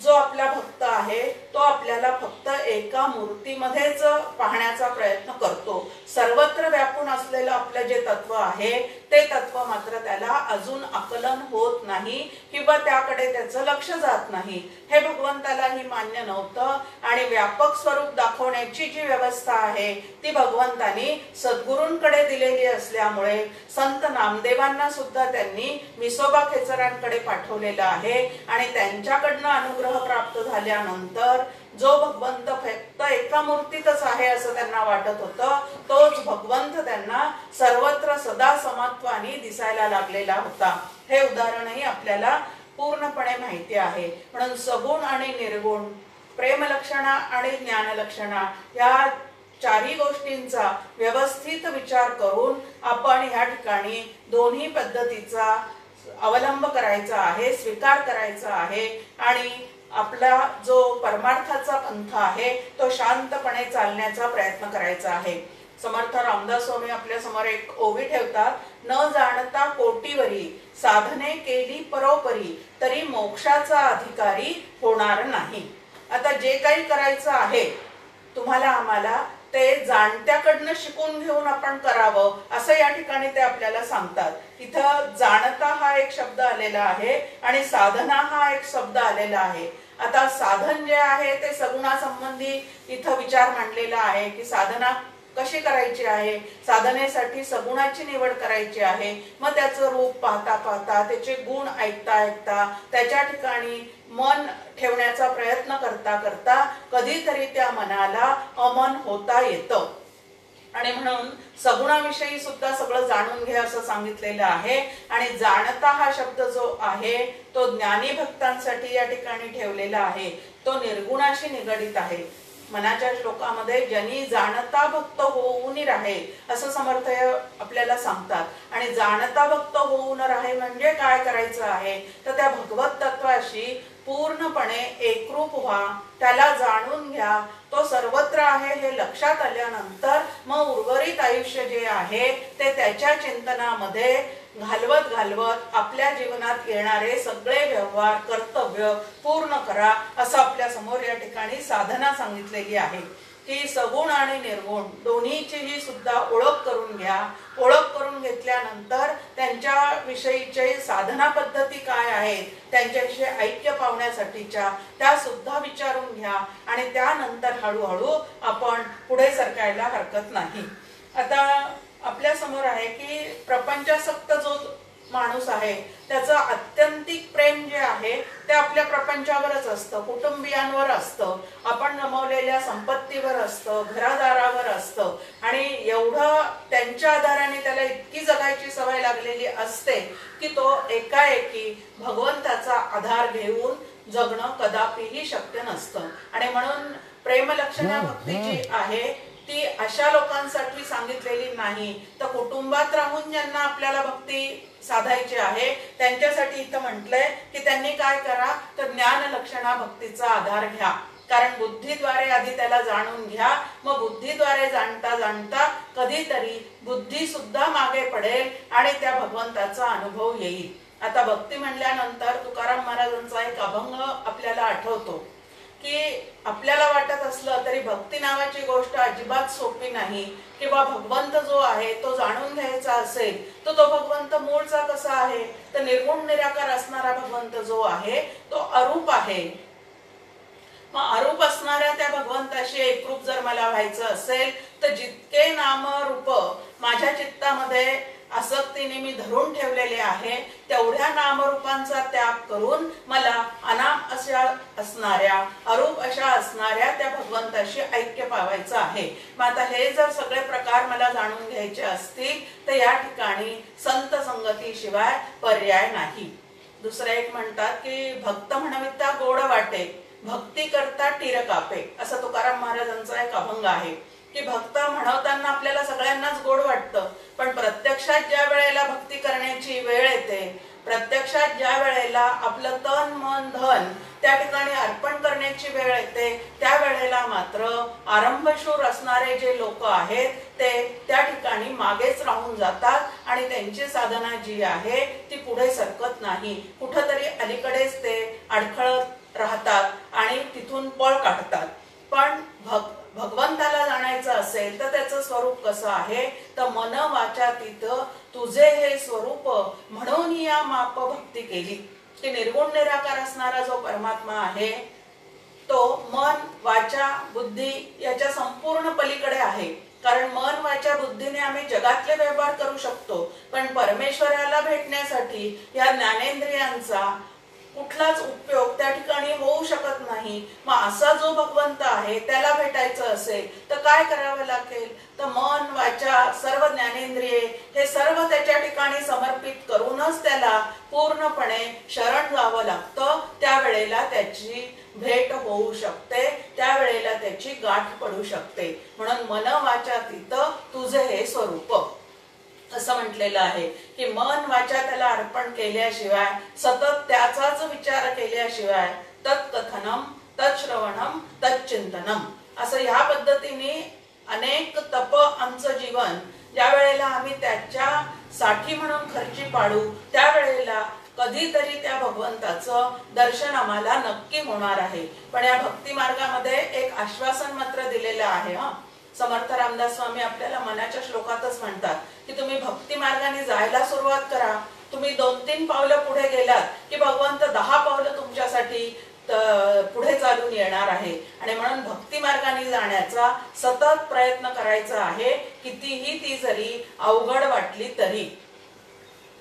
जो आपला भक्त आहे तो आपल्याला फक्त एका मूर्तीमध्येच पाहण्याचा प्रयत्न करतो. सर्वत्र व्यापून असलेलं आपलं जे तत्व आहे ते तत्व मात्र त्याला अजून आकलन होत नाही किंवा त्याकडे त्याचं लक्ष जात नाही. हे भगवंतालाही मान्य नव्हतं, आणि व्यापक स्वरूप दाखवण्याची जी व्यवस्था आहे ती भगवंतानी सद्गुरूंकडे दिलेली असल्यामुळे संत नामदेवांना सुद्धा त्यांनी विसोबा खेचरांकडे पाठवलेलं आहे. आणि त्यांच्याकडनं अनुग्रह प्राप्त झाल्यानंतर जो भगवंत फक्त एका मूर्तीतच आहे असं त्यांना वाटत होतं, तोच भगवंत त्यांना सर्वत्र सदा समत्वानी दिसायला लागलेला होता. हे उदाहरणही आपल्याला पूर्णपणे माहिती आहे. म्हणून सगुण आणि निर्गुण, प्रेमलक्षणा आणि ज्ञानलक्षणा या चारही गोष्टींचा व्यवस्थित विचार करून आपण ह्या ठिकाणी दोन्ही पद्धतीचा अवलंब करायचा आहे, स्वीकार करायचा आहे, आणि आपला जो परमार्थाचा पंथ आहे तो शांतपणे चालण्याचा प्रयत्न करायचा आहे. समर्थ रामदास स्वामी आपल्या समोर एक ओवी ठेवतात, न जाणता कोटीवरी साधने केली परोपरी तरी मोक्षाचा अधिकारी होणार नाही. आता जे काही करायचं आहे तुम्हाला आम्हाला ते जाणत्याकडनं शिकून घेऊन आपण करावं असं या ठिकाणी ते आपल्याला सांगतात. इथं जाणता हा एक शब्द आलेला आहे आणि साधना हा एक शब्द आलेला आहे. आता साधन जे आहे ते सगुणासंबंधी इथं विचार मांडलेला आहे की साधना कशी करायची आहे, साधनेसाठी सगुणाची निवड करायची आहे. मग त्याचं रूप पाहता पाहता, त्याचे गुण ऐकता ऐकता, त्याच्या ठिकाणी मन ठेवण्याचा प्रयत्न करता करता कधीतरी त्या मनाला अमन होता येतं. आणि म्हणून सगुणाविषयी सुद्धा सगळं जाणून घे असं सांगितलेलं आहे। आणि जाणता हा शब्द जो आहे तो ज्ञानी भक्तांसाठी या ठिकाणी ठेवलेला आहे, तो निर्गुणाशी निगडित आहे। मनाच्या श्लोकामध्ये ज्यांनी जाणता भक्त होऊन राहे असं समर्थ आपल्याला सांगतात। आणि जाणता भक्त होऊन राहे म्हणजे काय करायचं आहे, तर त्या भगवत तत्वाशी पूर्णपणे एकरूप व्हा, त्याला जाणून घ्या, तो सर्वत्र आहे हे लक्षात आल्यानंतर मग उर्वरित आयुष्य जे आहे ते त्याच्या चिंतनामध्ये घालवत घालवत आपल्या जीवनात येणारे सगळे व्यवहार कर्तव्य पूर्ण करा असं आपल्या समोर या ठिकाणी साधना सांगितलेली आहे की सगुण आणि निर्गुण दोन्हीचीही सुद्धा ओळख करून घ्या। ओळख करून घेतल्यानंतर त्यांच्या विषयीचे साधना पद्धती काय आहेत, त्यांच्याविषयी ऐक्य पावण्यासाठीच्या त्या सुद्धा विचारून घ्या आणि त्यानंतर हळूहळू आपण पुढे सरकायला हरकत नाही। आता आपल्या समोर आहे की प्रपंचासक्त जो माणूस आहे त्याचं आत्यंतिक प्रेम जे आहे ते आपल्या प्रपंचावरच असतं, कुटुंबियांवर असतं, आपण जमवलेल्या संपत्तीवर असतं, घरादारावर असतं आणि एवढं त्यांच्या आधाराने त्याला इतकी जगायची सवय लागलेली असते की तो एकाएकी भगवंताचा आधार घेऊन जगणं कदापिही शक्य नसतं। आणि म्हणून प्रेमलक्षणा भक्ती जी आहे ती अशा लोकांसाठी सांगितलेली नाही, तर कुटुंबात राहून ज्यांना आपल्याला भक्ती साधायची आहे त्यांच्यासाठी इथं म्हटलंय की त्यांनी काय करा, तर ज्ञान लक्षणा भक्तीचा आधार घ्या। कारण बुद्धीद्वारे आधी त्याला जाणून घ्या, मग बुद्धीद्वारे जाणता जाणता कधीतरी बुद्धी सुद्धा मागे पडेल आणि त्या भगवंताचा अनुभव येईल। आता भक्ती म्हणल्यानंतर तुकाराम महाराजांचा एक अभंग आपल्याला आठवतो की आपल्याला वाटत असलं तरी भक्ती नावाची गोष्ट अजिबात सोपी नाही, किंवा भगवंत जो आहे तो जाणून घ्यायचा असेल तर तो भगवंत मूळचा कसा आहे, तर निर्गुण निराकार असणारा भगवंत जो आहे तो अरूप आहे। मग अरूप असणाऱ्या त्या भगवंताशी एकरूप जर मला व्हायचं असेल तर जितके नाम रूप माझ्या चित्तामध्ये आसक्तीने मी धरून ठेवलेले आहे तेवढ्या नामरूपांचा त्याग करून मला अनाम अशा असणाऱ्या अरूप अशा असणाऱ्या त्या भगवंताशी ऐक्य पावायचं आहे। मग आता हे जर सगळे प्रकार मला जाणून घ्यायचे असतील तर या ठिकाणी संत संगतीशिवाय पर्याय नाही। दुसरे एक म्हणतात की भक्त म्हणविता गोड वाटे, भक्ती करता टीर कापे, असं तुकाराम महाराजांचा एक अभंग आहे की भक्त म्हणवताना आपल्याला सगळ्यांनाच गोड वाटतं, पण प्रत्यक्षात ज्या वेळेला भक्ती करण्याची वेळ येते, प्रत्यक्षात ज्या वेळेला आपलं तन मन धन त्या ठिकाणी अर्पण करण्याची वेळ येते त्या वेळेला मात्र आरंभशूर असणारे जे लोक आहेत ते त्या ठिकाणी मागेच राहून जातात आणि त्यांची साधना जी आहे ती पुढे सरकत नाही, कुठंतरी अलीकडेच ते अडखळत राहतात आणि तिथून पळ काढतात। पण भगवंताला जाणायचं असेल तर त्याचं स्वरूप कसं आहे, तर मन वाचा तीत तुझे हे स्वरूप म्हणून या माप भक्ती केली की निर्गुण निराकार असणारा जो परमात्मा आहे तो मन वाचा बुद्धी याच्या संपूर्ण पलीकडे आहे। कारण मन वाचा बुद्धीने आम्ही जगातले व्यवहार करू शकतो, पण परमेश्वराला भेटण्यासाठी या ज्ञानेंद्रियांचा कुठलाच उपयोग त्या ठिकाणी होऊ शकत नाही। मग असा जो भगवंत आहे त्याला भेटायचं असेल तर काय करावं लागेल, तर मन वाचा सर्व ज्ञानेंद्रिये हे सर्व त्याच्या ठिकाणी समर्पित करूनच त्याला पूर्णपणे शरण जावं लागतं। त्यावेळेला त्याची भेट होऊ शकते, त्यावेळेला त्याची गाठ पडू शकते। म्हणून मन वाचा तीत तुझे हे स्वरूप असं म्हटलेलं आहे की मन वाचा त्याला अर्पण केल्याशिवाय सतत त्याचाच विचार केल्याशिवाय तत्कथनम तत्श्रवणम तच्चिंतनम असं ह्या पद्धतीने अनेक तप आमचं जीवन ज्या वेळेला आम्ही त्याच्या साठी म्हणून खर्ची पाडू त्यावेळेला कधीतरी त्या भगवंताचं दर्शन आम्हाला नक्की होणार आहे। पण या भक्ती मार्गामध्ये एक आश्वासन मात्र दिलेलं आहे। समर्थ रामदास स्वामी आपल्याला मनाच्या श्लोकातच म्हणतात की तुम्ही भक्ती मार्गाने जायला सुरुवात करा, तुम्ही 2-3 पावलं पुढे गेलात की भगवंत 10 पावलं तुमच्यासाठी पुढे चालून येणार आहे। आणि म्हणून भक्ती मार्गाने जाण्याचा सतत प्रयत्न करायचा आहे, कितीही ती जरी अवघड वाटली तरी।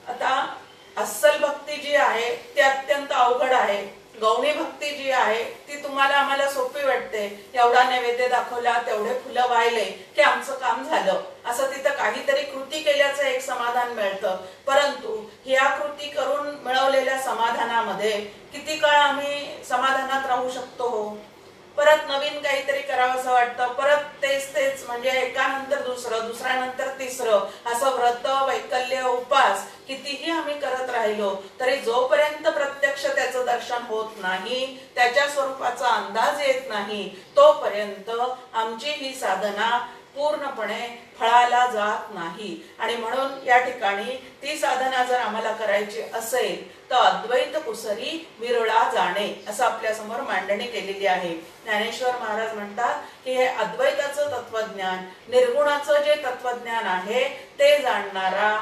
आता अस्सल भक्ती जी आहे ती अत्यंत अवघड आहे, गौणी भक्ती जी आहे ती तुम्हाला आम्हाला सोपी वाटते, एवढा नैवेद्य दाखवला, तेवढे फुलं वाहिले की आमचं काम झालं, असं तिथं काहीतरी कृती केल्याचं एक समाधान मिळतं. परंतु ह्या कृती करून मिळवलेल्या समाधानामध्ये किती काळ आम्ही समाधानात राहू शकतो हो? परत नवीन काहीतरी करावं असं वाटतं, परत तेच तेच, म्हणजे एकानंतर दुसरं, दुसऱ्यानंतर तिसरं, असं व्रत, वैकल्य, उपास कितीही आम्ही करत राहिलो तरी जोपर्यंत प्रत्यक्ष त्याचं दर्शन होत नाही, त्याच्या स्वरूपाचा अंदाज येत नाही, तोपर्यंत आमची ही साधना पूर्णपणे फळाला जात नाही. आणि म्हणून या ठिकाणी ती साधना जर आम्हाला करायची असेल तर अद्वैत कुसरी विरळा जाणे, असं आपल्या समोर मांडणी केलेली आहे. ज्ञानेश्वर महाराज म्हणतात की हे अद्वैताचं तत्वज्ञान, निर्गुणाचं जे तत्वज्ञान आहे ते जाणणारा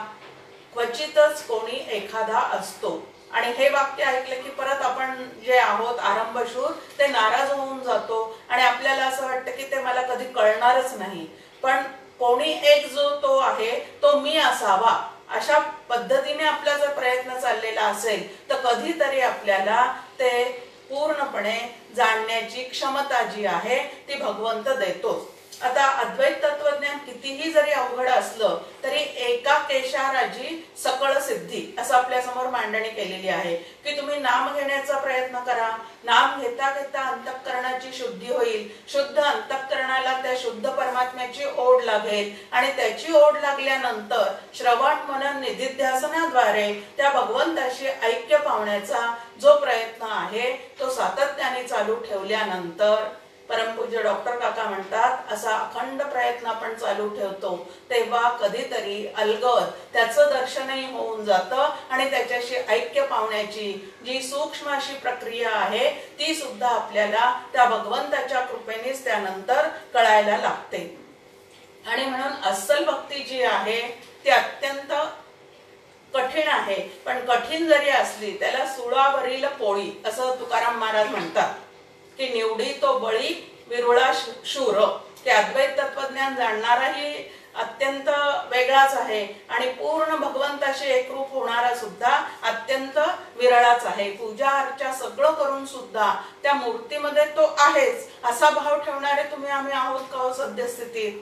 क्वचितच कोणी एखादा असतो. आणि हे वाक्य ऐकलं की परत आपण जे आहोत आरंभशूर ते नाराज होऊन जातो आणि आपल्याला असं वाटतं की ते मला कधी कळणारच नाही. पण कोणी एक जो तो आहे तो मी असावा, अशा पद्धतीने आपला जर प्रयत्न चाललेला असेल तर कधीतरी आपल्याला ते पूर्णपणे जाणण्याची क्षमता जी आहे ती भगवंत देतोच. आता अद्वैत तत्वज्ञान कितीही जरी अवघड असलं तरी एका केशाराजी सकळ सिद्धी, असं आपल्या समोर मांडणी केलेली आहे की तुम्ही नाम घेण्याचा प्रयत्न करा, नाम घेता घेता अंतःकरणाची शुद्धी होईल, शुद्ध अंतःकरणाला त्या शुद्ध परमात्म्याची ओढ लागेल आणि त्याची ओढ लागल्यानंतर श्रवण मनन निधिध्यासनाद्वारे त्या भगवंताशी ऐक्य पावण्याचा जो प्रयत्न आहे तो सातत्याने चालू ठेवल्यानंतर परमपूज्य डॉक्टर काका म्हणतात असा अखंड प्रयत्न आपण चालू ठेवतो तेव्हा कधीतरी अलगद त्याचं दर्शनही होऊन जातं आणि त्याच्याशी ऐक्य पावण्याची जी सूक्ष्म अशी प्रक्रिया आहे ती सुद्धा आपल्याला त्या भगवंताच्या कृपेनेच त्यानंतर कळायला लागते. आणि म्हणून अस्सल भक्ती जी आहे ती अत्यंत कठीण आहे, पण कठीण जरी असली त्याला सुळावरील पोळी असं तुकाराम महाराज म्हणतात की निवडी तो बळी विरुळा शूर. ते अद्वैत तत्वज्ञान जाणणाराही अत्यंत वेगळाच आहे आणि पूर्ण भगवंताशी एकरूप होणारा सुद्धा अत्यंत विरळाच आहे. पूजा अर्चा सगळं करून सुद्धा त्या मूर्तीमध्ये तो आहेच असा भाव ठेवणारे तुम्ही आम्ही आहोत का सद्यस्थितीत?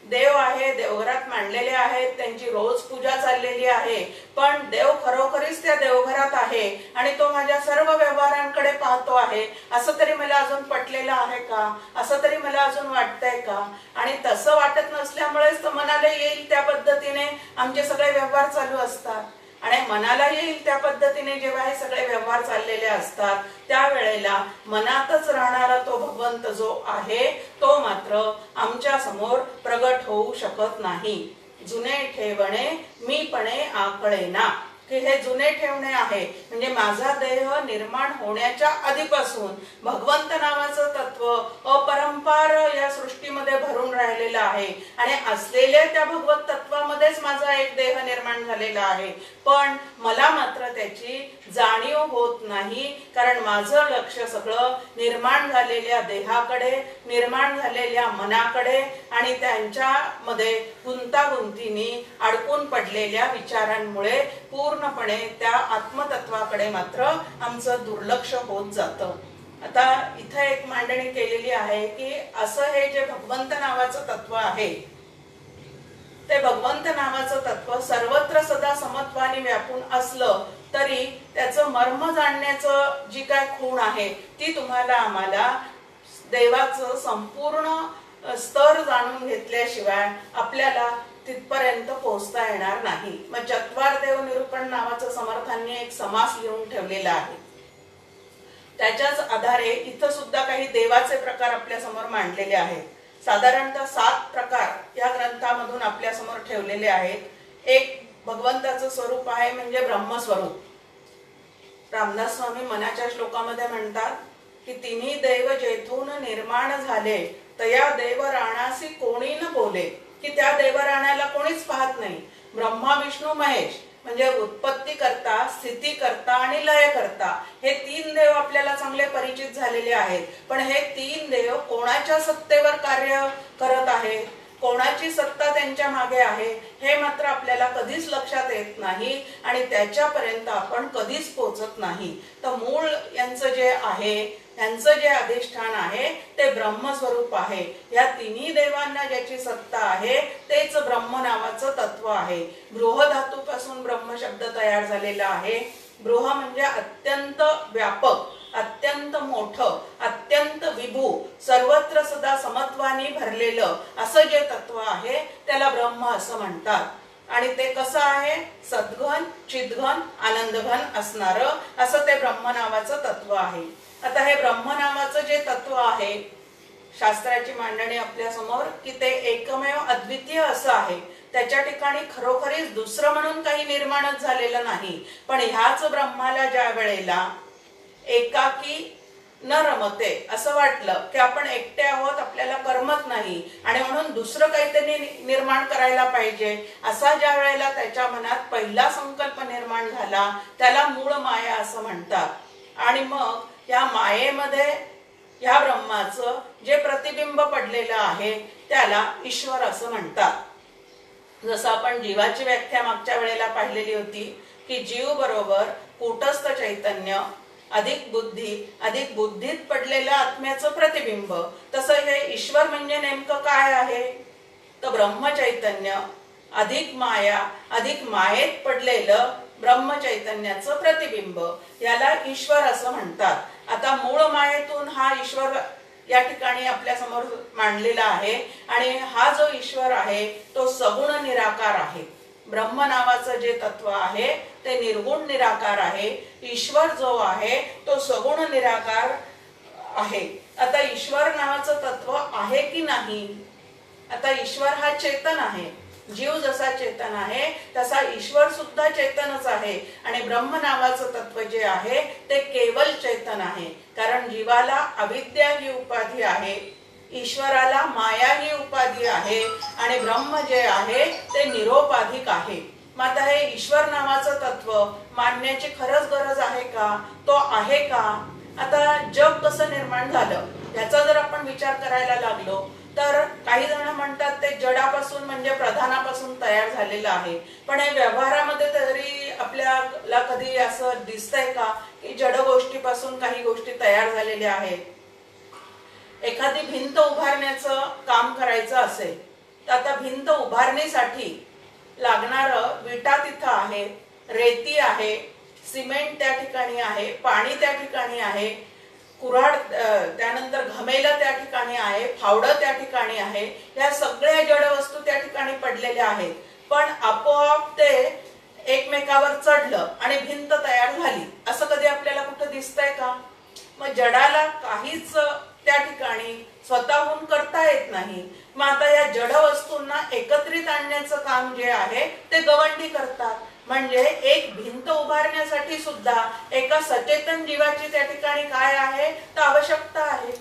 देव आहे, देवघरात मांडलेले आहेत, त्यांची रोज पूजा चाललेली आहे, पण देव खरोखरीच त्या देवघरात आहे आणि तो माझ्या सर्व व्यवहारांकडे पाहतो आहे असं तरी मला अजून पटलेलं आहे का? असं तरी मला अजून वाटतंय का? आणि तसं वाटत नसल्यामुळेच तर मनाला येईल त्या पद्धतीने आमचे सगळे व्यवहार चालू असतात. आणि मनाला येईल त्या पद्धतीने जेव्हा हे सगळे व्यवहार चाललेले असतात त्यावेळेला मनातच राहणारा तो भगवंत जो आहे तो मात्र आमच्या समोर प्रगट होऊ शकत नाही. जुने ठेवणे मीपणे आकळेना, की हे जुने ठेवणे आहे म्हणजे माझा देह निर्माण होण्याच्या आधीपासून भगवंत नावाचं तत्व अपरंपार या सृष्टीमध्ये भरून राहिलेलं आहे आणि असलेल्या त्या भगवत तत्वामध्येच माझा एक देह निर्माण झालेला आहे. पण मला मात्र त्याची जाणीव होत नाही कारण माझं लक्ष सगळं निर्माण झालेल्या देहाकडे, निर्माण झालेल्या मनाकडे आणि त्यांच्यामध्ये गुंतागुंतीने अडकून पडलेल्या विचारांमुळे पूर्णपणे त्या आत्मतत्वाकडे मात्र आमचं दुर्लक्ष होत जातं. आता इथं एक मांडणी केलेली आहे की असं हे जे भगवंत नावाचं तत्व आहे ते भगवंत नावाचं तत्व सर्वत्र सदा समत्वाने व्यापून असलं तरी त्याचं मर्म जाणण्याचं जी काय खूण आहे ती तुम्हाला आम्हाला देवाचं संपूर्ण स्तर जाणून घेतल्याशिवाय आपल्याला तिथपर्यंत पोहोचता येणार नाही. मग चत्वार देव निरूपण नावाचं समर्थांनी एक समास लिहून ठेवलेला आहे. त्याच्याच आधारे इथं सुद्धा काही देवाचे प्रकार आपल्या समोर मांडलेले आहेत. साधारणतः 7 प्रकार या ग्रंथामधून आपल्या समोर ठेवलेले आहेत. एक भगवंताचं स्वरूप आहे म्हणजे ब्रह्मस्वरूप. रामदास स्वामी मनाच्या श्लोकामध्ये म्हणतात की तिन्ही देव जेथून निर्माण झाले तया देव राणासी कोणी न बोले, की त्या देवराण्याला कोणीच पाहत नाही. ब्रह्मा विष्णू महेश म्हणजे उत्पत्ती करता, स्थिती करता आणि लय करता हे 3 देव आपल्याला चांगले परिचित झालेले आहेत. पण हे 3 देव कोणाच्या सत्तेवर कार्य करत आहेत? कोणाची सत्ता त्यांच्या मागे आहे हे मात्र आपल्याला कधीच लक्षात येत नाही आणि त्याच्यापर्यंत आपण कधीच पोहोचत नाही. तर मूळ यांचं जे आहे, यांचं जे अधिष्ठान आहे ते ब्रह्मस्वरूप आहे. या तिन्ही देवांना ज्याची सत्ता आहे तेच ब्रह्म नावाचं तत्व आहे. बृह धातूपासून ब्रह्म शब्द तयार झालेला आहे. बृह म्हणजे अत्यंत व्यापक, अत्यंत मोठं, अत्यंत विभू, सर्वत्र सदा समत्वानी भरलेलं असं जे तत्व आहे त्याला ब्रह्म असं म्हणतात. आणि ते कसं आहे? सद्घन, चिद्घन, आनंदघन असणारं असं ते ब्रह्म नावाचं तत्व आहे. आता हे ब्रह्म नावाचं जे तत्व आहे, शास्त्राची मांडणी आपल्या समोर की ते एकमेव अद्वितीय असं आहे. त्याच्या ठिकाणी खरोखरीच दुसरं म्हणून काही निर्माणच झालेलं नाही. पण ह्याच ब्रह्माला ज्या वेळेला एकाकी न रमते असं वाटलं की आपण एकटे आहोत, आपल्याला करमत नाही आणि म्हणून दुसरं काहीतरी निर्माण करायला पाहिजे, असा ज्या वेळेला त्याच्या मनात पहिला संकल्प निर्माण झाला त्याला मूळ माया असं म्हणतात. आणि मग या मायेमध्ये या ब्रह्माचं जे प्रतिबिंब पडलेलं आहे त्याला ईश्वर असं म्हणतात. जसं आपण जीवाची व्याख्या मागच्या वेळेला पाहिलेली होती की जीव बरोबर कूटस्थ चैतन्य अधिक बुद्धी, अधिक बुद्धीत पडलेलं आत्म्याचं प्रतिबिंब. तसं हे ईश्वर म्हणजे नेमकं काय आहे? तर ब्रह्मचैतन्य अधिक माया, अधिक मायेत पडलेलं ब्रह्मचैतन्याचं प्रतिबिंब, याला ईश्वर असं म्हणतात. आता मूळ मायेतून हा ईश्वर या ठिकाणी आपल्या समोर मांडलेला आहे. आणि हा जो ईश्वर आहे तो सगुण निराकार आहे. ब्रह्म नावाचं जे तत्व आहे ते निर्गुण निराकार आहे. ईश्वर जो आहे तो सगुण निराकार आहे. आता ईश्वर नावाचं तत्व आहे की नाही? आता ईश्वर हा चेतन आहे. जीव जसा चेतन आहे तसा ईश्वर सुद्धा चेतनच आहे. आणि ब्रह्म नावाचं तत्व जे आहे ते केवल चेतन आहे. कारण जीवाला अविद्या ही उपाधी आहे, ईश्वराला माया ही उपाधी आहे आणि ब्रह्म जे आहे ते निरोपाधिक आहे. मग आता हे ईश्वर नावाचं तत्व मानण्याची खरंच गरज आहे का? तो आहे का? आता जग कसं निर्माण झालं याचा जर आपण विचार करायला लागलो तर काही जण म्हणतात ते जडापासून म्हणजे प्रधानापासून तयार झालेलं आहे. पण हे व्यवहारामध्ये तरी आपल्याला कधी असं दिसतंय का की जड गोष्टीपासून काही गोष्टी तयार झालेल्या आहेत? एखादी भिंत उभारण्याचं काम करायचं असेल तर आता भिंत उभारण्यासाठी लागणारं विटा तिथं आहे, रेती आहे, सिमेंट त्या ठिकाणी आहे, पाणी त्या ठिकाणी आहे, कुऱ्हाड त्यानंतर घमेलं त्या ठिकाणी आहे, फावडं त्या ठिकाणी आहे. या सगळ्या जड वस्तू त्या ठिकाणी पडलेल्या आहेत. पण आपोआप ते एकमेकावर चढलं आणि भिंत तयार झाली असं कधी आपल्याला कुठं दिसतंय का? मग जडाला काहीच त्या ठिकाणी स्वतःहून करता येत नाही. मग आता या जड वस्तूंना एकत्रित आणण्याचं काम जे आहे ते गवंडी करतात. म्हणजे एक भिंत उभारण्यासाठी सुद्धा एका सचेतन जीवाची त्या ठिकाणी काय आहे तर आवश्यकता आहे.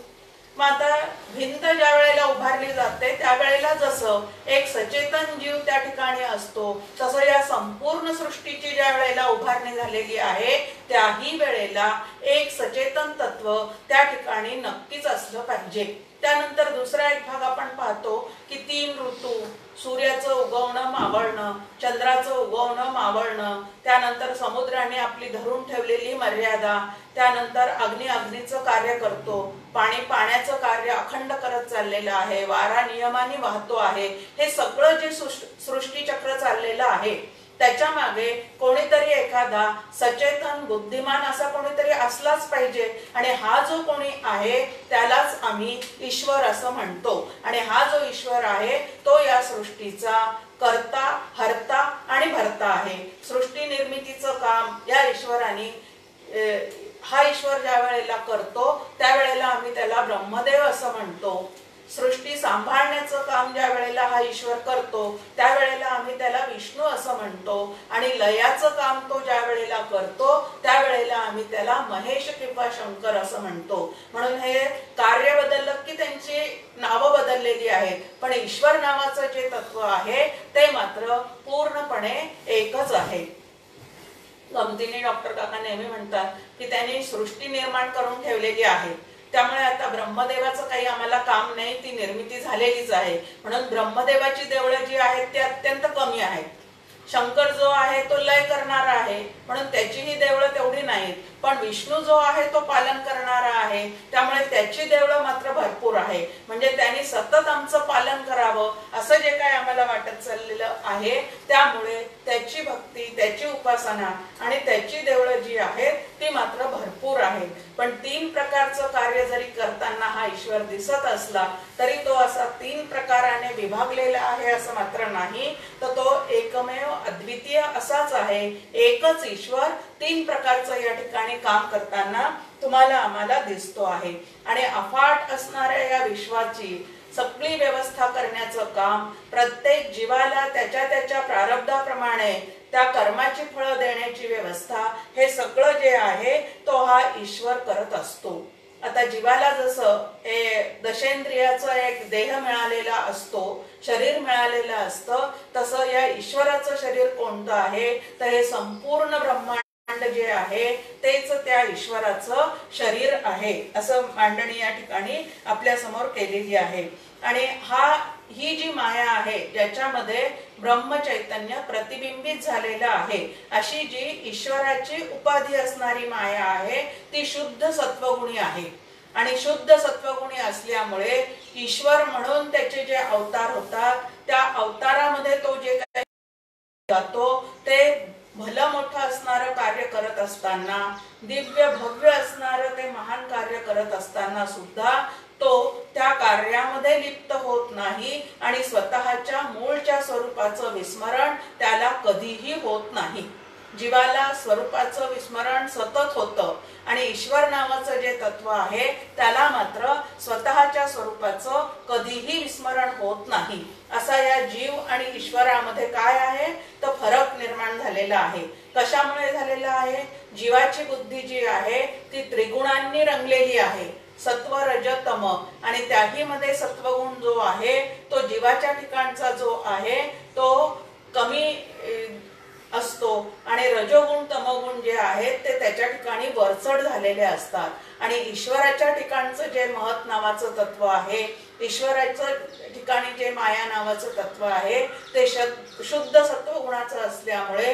मग आता भिंत ज्या वेळेला उभारली जाते त्यावेळेला जसं एक सचेतन जीव त्या ठिकाणी असतो तसं या संपूर्ण सृष्टीची ज्या वेळेला उभारणी झालेली आहे त्याही वेळेला एक सचेतन तत्व त्या ठिकाणी नक्कीच असलं पाहिजे. त्यानंतर दुसरा एक भाग आपण पाहतो की 3 ऋतू, सूर्याचं उगवणं मावळणं, चंद्राचं उगवणं मावळणं, त्यानंतर समुद्राने आपली धरून ठेवलेली मर्यादा, त्यानंतर अग्नीचं कार्य करतो, पाणी पाण्याचं कार्य अखंड करत चाललेलं आहे, वारा नियमाने वाहतो आहे. हे सगळं जे सृष्टीचक्र चाललेलं आहे त्याच्या मागे कोणीतरी एखादा सचेतन बुद्धिमान असा कोणीतरी असलाच पाहिजे. आणि हा जो कोणी आहे त्यालाच आम्ही ईश्वर असं म्हणतो. आणि हा जो ईश्वर आहे तो या सृष्टीचा कर्ता, हर्ता आणि भर्ता आहे. सृष्टी निर्मितीचं काम या ईश्वराने, हा ईश्वर ज्या वेळेला करतो त्यावेळेला आम्ही त्याला ब्रह्मदेव असं म्हणतो. सृष्टी सांभाळण्याचं काम ज्या वेळेला हा ईश्वर करतो त्यावेळेला आम्ही त्याला विष्णू असं म्हणतो. आणि लयाचं काम तो ज्या वेळेला करतो त्यावेळेला आम्ही त्याला महेश किंवा शंकर असं म्हणतो. म्हणून हे कार्य बदललं की त्यांची नावं बदललेली आहेत, पण ईश्वर नावाचं जे तत्व आहे ते मात्र पूर्णपणे एकच आहे. गमतीने डॉक्टर काका नेहमी म्हणतात की त्यांनी सृष्टी निर्माण करून ठेवलेली आहे त्यामुळे आता ब्रह्मदेवाचं काही आम्हाला काम नाही, ती निर्मिती झालेलीच आहे. म्हणून ब्रह्मदेवाची देवळं जी आहेत ती अत्यंत कमी आहेत. शंकर जो आहे तो लय करणारा आहे, म्हणून त्याचीही देवळं तेवढी नाहीत. पण विष्णू जो आहे तो पालन करणारा आहे, त्यामुळे त्याची देवळं मात्र भरपूर आहे. म्हणजे त्यांनी सतत आमचं पालन करावं असं जे काही आम्हाला वाटत चाललेलं आहे, त्यामुळे त्याची भक्ती, त्याची उपासना आणि त्याची देवळं जी आहेत ती मात्र भरपूर आहे. पण 3 प्रकारचं कार्य जरी करताना हा ईश्वर दिसत असला तरी तो असा 3 प्रकाराने विभागलेला आहे असं मात्र नाही. तर तो एकमेव अद्वितीय असाच आहे. एकच ईश्वर 3 प्रकारचं या ठिकाणी काम करताना तुम्हाला आम्हाला दिसतो आहे. आणि अफाट असणाऱ्या या विश्वाची सगळी व्यवस्था करण्याचं काम, प्रत्येक जीवाला त्याच्या त्याच्या प्रारब्धाप्रमाणे त्या कर्माची फळं देण्याची व्यवस्था, हे सगळं जे आहे तो हा ईश्वर करत असतो. आता जीवाला जसं दशेंद्रियाचा एक देह मिळालेला असतो, शरीर मिळालेलं असतं, तसं या ईश्वराचं शरीर कोणतं आहे तर हे संपूर्ण ब्रह्मांड जे आहे तेच त्या ईश्वराचं शरीर आहे असं मांडणी या ठिकाणी आपल्या समोर केलेली आहे. आणि ही जी माया आहे ज्याच्यामध्ये ब्रह्मचैतन्य प्रतिबिंबित झालेलं आहे, अशी जी ईश्वराची उपाधी असणारी माया आहे ती शुद्ध सत्वगुणी आहे. आणि शुद्ध सत्वगुणी असल्यामुळे ईश्वर म्हणून त्याचे जे अवतार होतात त्या अवतारामध्ये तो जे काही जातो ते भलं मोठं असणारं कार्य करत असताना, दिव्य भव्य असणारं ते महान कार्य करत असताना सुद्धा तो त्या कार्यामध्ये लिप्त होत नाही आणि स्वतःच्या मूळच्या स्वरूपाचं विस्मरण त्याला कधीही होत नाही. जीवाला स्वरूपाचं विस्मरण सतत होतं आणि ईश्वर नावाचं जे तत्व आहे त्याला मात्र स्वतःच्या स्वरूपाचं कधीही विस्मरण होत नाही. असा या जीव आणि ईश्वरामध्ये काय आहे तर फरक निर्माण झालेला आहे. कशामुळे झालेला आहे? जीवाची बुद्धी जी आहे ती त्रिगुणांनी रंगलेली आहे, सत्व रज तम. आणि त्याही मध्ये सत्वगुण जो आहे तो जीवाच्या ठिकाणचा जो आहे तो कमी असतो आणि रजोगुण तमोगुण जे आहेत ते त्याच्या ठिकाणी वरचढ झालेले असतात. आणि ईश्वराच्या ठिकाणचं जे महत नावाचं तत्व आहे, ईश्वराच्या ठिकाणी जे माया नावाचं तत्व आहे ते शुद्ध सत्वगुणाचं असल्यामुळे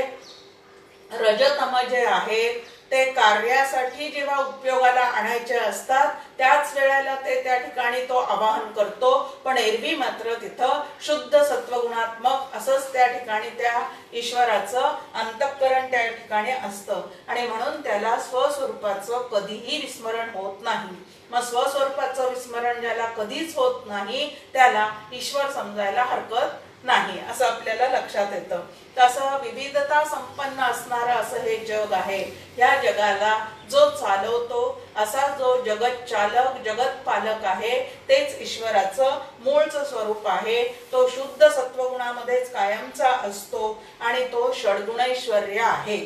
रजतम जे आहे ते कार्यासाठी जेव्हा उपयोगाला आणायचे असतात त्याच वेळेला ते त्या ठिकाणी तो आवाहन करतो. पण एरवी मात्र तिथं शुद्ध सत्वगुणात्मक असंच त्या ठिकाणी त्या ईश्वराचं अंतःकरण त्या ठिकाणी असतं आणि म्हणून त्याला स्वस्वरूपाचं कधीही विस्मरण होत नाही. मग स्वस्वरूपाचं विस्मरण ज्याला कधीच होत नाही त्याला ईश्वर समजायला हरकत नाही असं आपल्याला लक्षात येतं. तसं विविधता संपन्न असणारं असं हे जग आहे. या जगाला जो चालवतो असा जो जगत चालक, जगत पालक आहे तेच ईश्वराचं मूळचं स्वरूप आहे. तो शुद्ध सत्वगुणामध्येच कायमचा असतो आणि तो षड्गुणैश्वर्य आहे.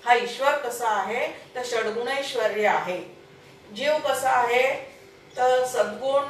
हा ईश्वर कसा आहे तर षड्गुणैश्वर्य आहे. जीव कसा आहे तर सद्गुण,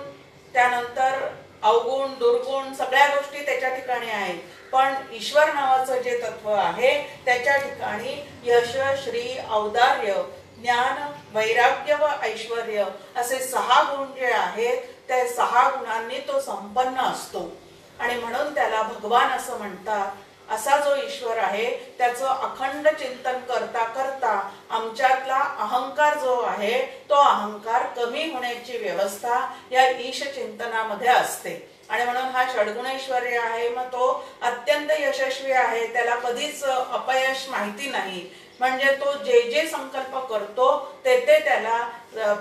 त्यानंतर अवगुण, दुर्गुण सगळ्या गोष्टी त्याच्या ठिकाणी आहेत. पण ईश्वर नावाचं जे तत्व आहे त्याच्या ठिकाणी यश, श्री, औदार्य, ज्ञान, वैराग्य व ऐश्वर्य असे 6 गुण जे आहेत त्या 6 गुणांनी तो संपन्न असतो आणि म्हणून त्याला भगवान असं म्हणतात. असा जो ईश्वर आहे त्याचं अखंड चिंतन करता करता आमच्यातला अहंकार जो आहे तो अहंकार कमी होण्याची व्यवस्था या ईश चिंतनामध्ये असते. आणि म्हणून हा षड्गुणैश्वर्य आहे. मग तो अत्यंत यशस्वी आहे, त्याला कधीच अपयश माहिती नाही. म्हणजे तो जे जे संकल्प करतो ते त्याला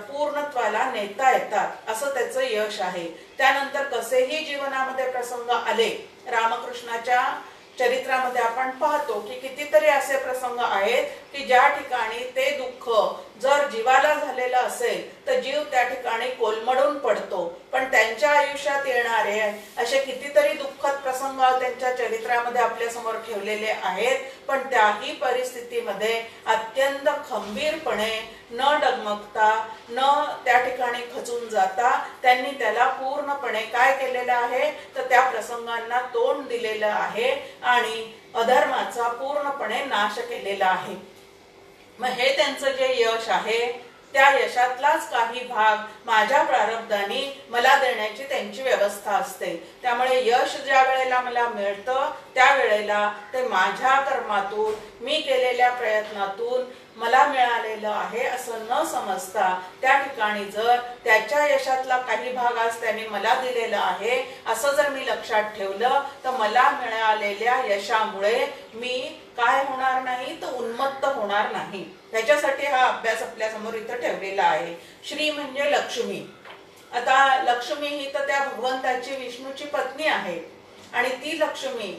पूर्णत्वाला नेता येतात असं त्याचं यश आहे. त्यानंतर कसेही जीवनामध्ये प्रसंग आले, रामकृष्णाच्या चरित्रामध्ये आपण पाहतो की कितीतरी असे प्रसंग आहेत की ज्या ठिकाणी ते दुःख जर जीवाला झालेलं असेल तर जीव त्या ठिकाणी कोलमडून पडतो. पण त्यांच्या आयुष्यात येणारे असे कितीतरी दुःखद प्रसंग त्यांच्या चरित्रामध्ये आपल्या समोर ठेवलेले आहेत. पण त्याही परिस्थितीमध्ये अत्यंत खंबीरपणे, न डगमगता, न त्या ठिकाणी खचून जाता त्यांनी त्याला पूर्णपणे काय केलेलं आहे तर त्या प्रसंगांना तोंड दिलेलं आहे आणि अधर्माचा पूर्णपणे नाश केलेला आहे. मग हे त्यांचं जे यश आहे त्या यशातलाच काही भाग माझ्या प्रारब्धाने मला देण्याची त्यांची व्यवस्था असते। त्यामुळे यश ज्या वेळेला मला मिळतं त्यावेळेला ते माझ्या कर्मातून मी केलेल्या प्रयत्नातून मला मिळालेलं आहे असं न समजता त्या ठिकाणी जर त्याच्या यशातला काही भाग आज त्याने मला दिलेला आहे असं जर मी लक्षात ठेवलं तर मला मिळालेल्या यशामुळे मी काय होणार नाही तर उन्मत्त होणार नाही। त्याच्यासाठी हा अभ्यास आपल्या समोर इथं ठेवलेला आहे। श्री म्हणजे लक्ष्मी। आता लक्ष्मी ही तर त्या भगवंताची विष्णूची पत्नी आहे आणि ती लक्ष्मी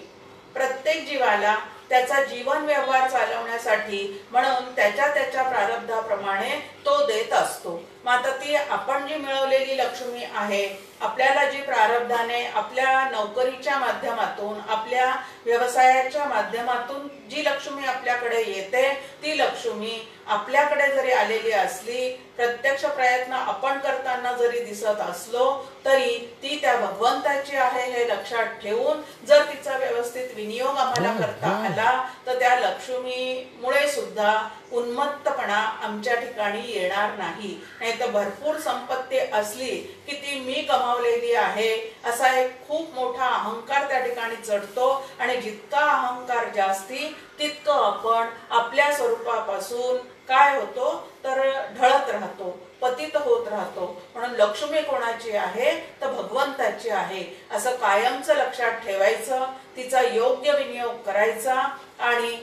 प्रत्येक जीवाला त्याचा जीवन व्यवहार चालवण्यासाठी म्हणून त्याच्या प्रारब्धाप्रमाणे तो देत असतो। मग आता ती आपण जी मिळवलेली लक्ष्मी आहे, आपल्याला जी प्रारब्धाने आपल्या नोकरीच्या माध्यमातून आपल्या व्यवसायाच्या माध्यमातून जी लक्ष्मी आपल्याकडे येते ती लक्ष्मी आपल्याकडे जरी आलेली असली, प्रत्यक्ष प्रयत्न आपण करताना जरी दिसत असलो तरी ती त्या भगवंताची आहे हे लक्षात ठेवून जर तिचा व्यवस्थित विनियोग आम्हाला करता आला तर त्या लक्ष्मीमुळे सुद्धा उन्मत्तपणा आमच्या ठिकाणी येणार नाही। नाही तर भरपूर संपत्ती असली की ती मी कमावलेली आहे असा एक खूप मोठा अहंकार त्या ठिकाणी चढतो आणि जितका अहंकार जास्ती तितकं आपण आपल्या स्वरूपापासून काय होतो तर ढळत राहतो, पतित होत राहतो। म्हणून लक्ष्मी कोणाची आहे तर भगवंताची आहे असं कायमचं लक्षात ठेवायचं, तिचा योग्य विनियोग करायचा आणि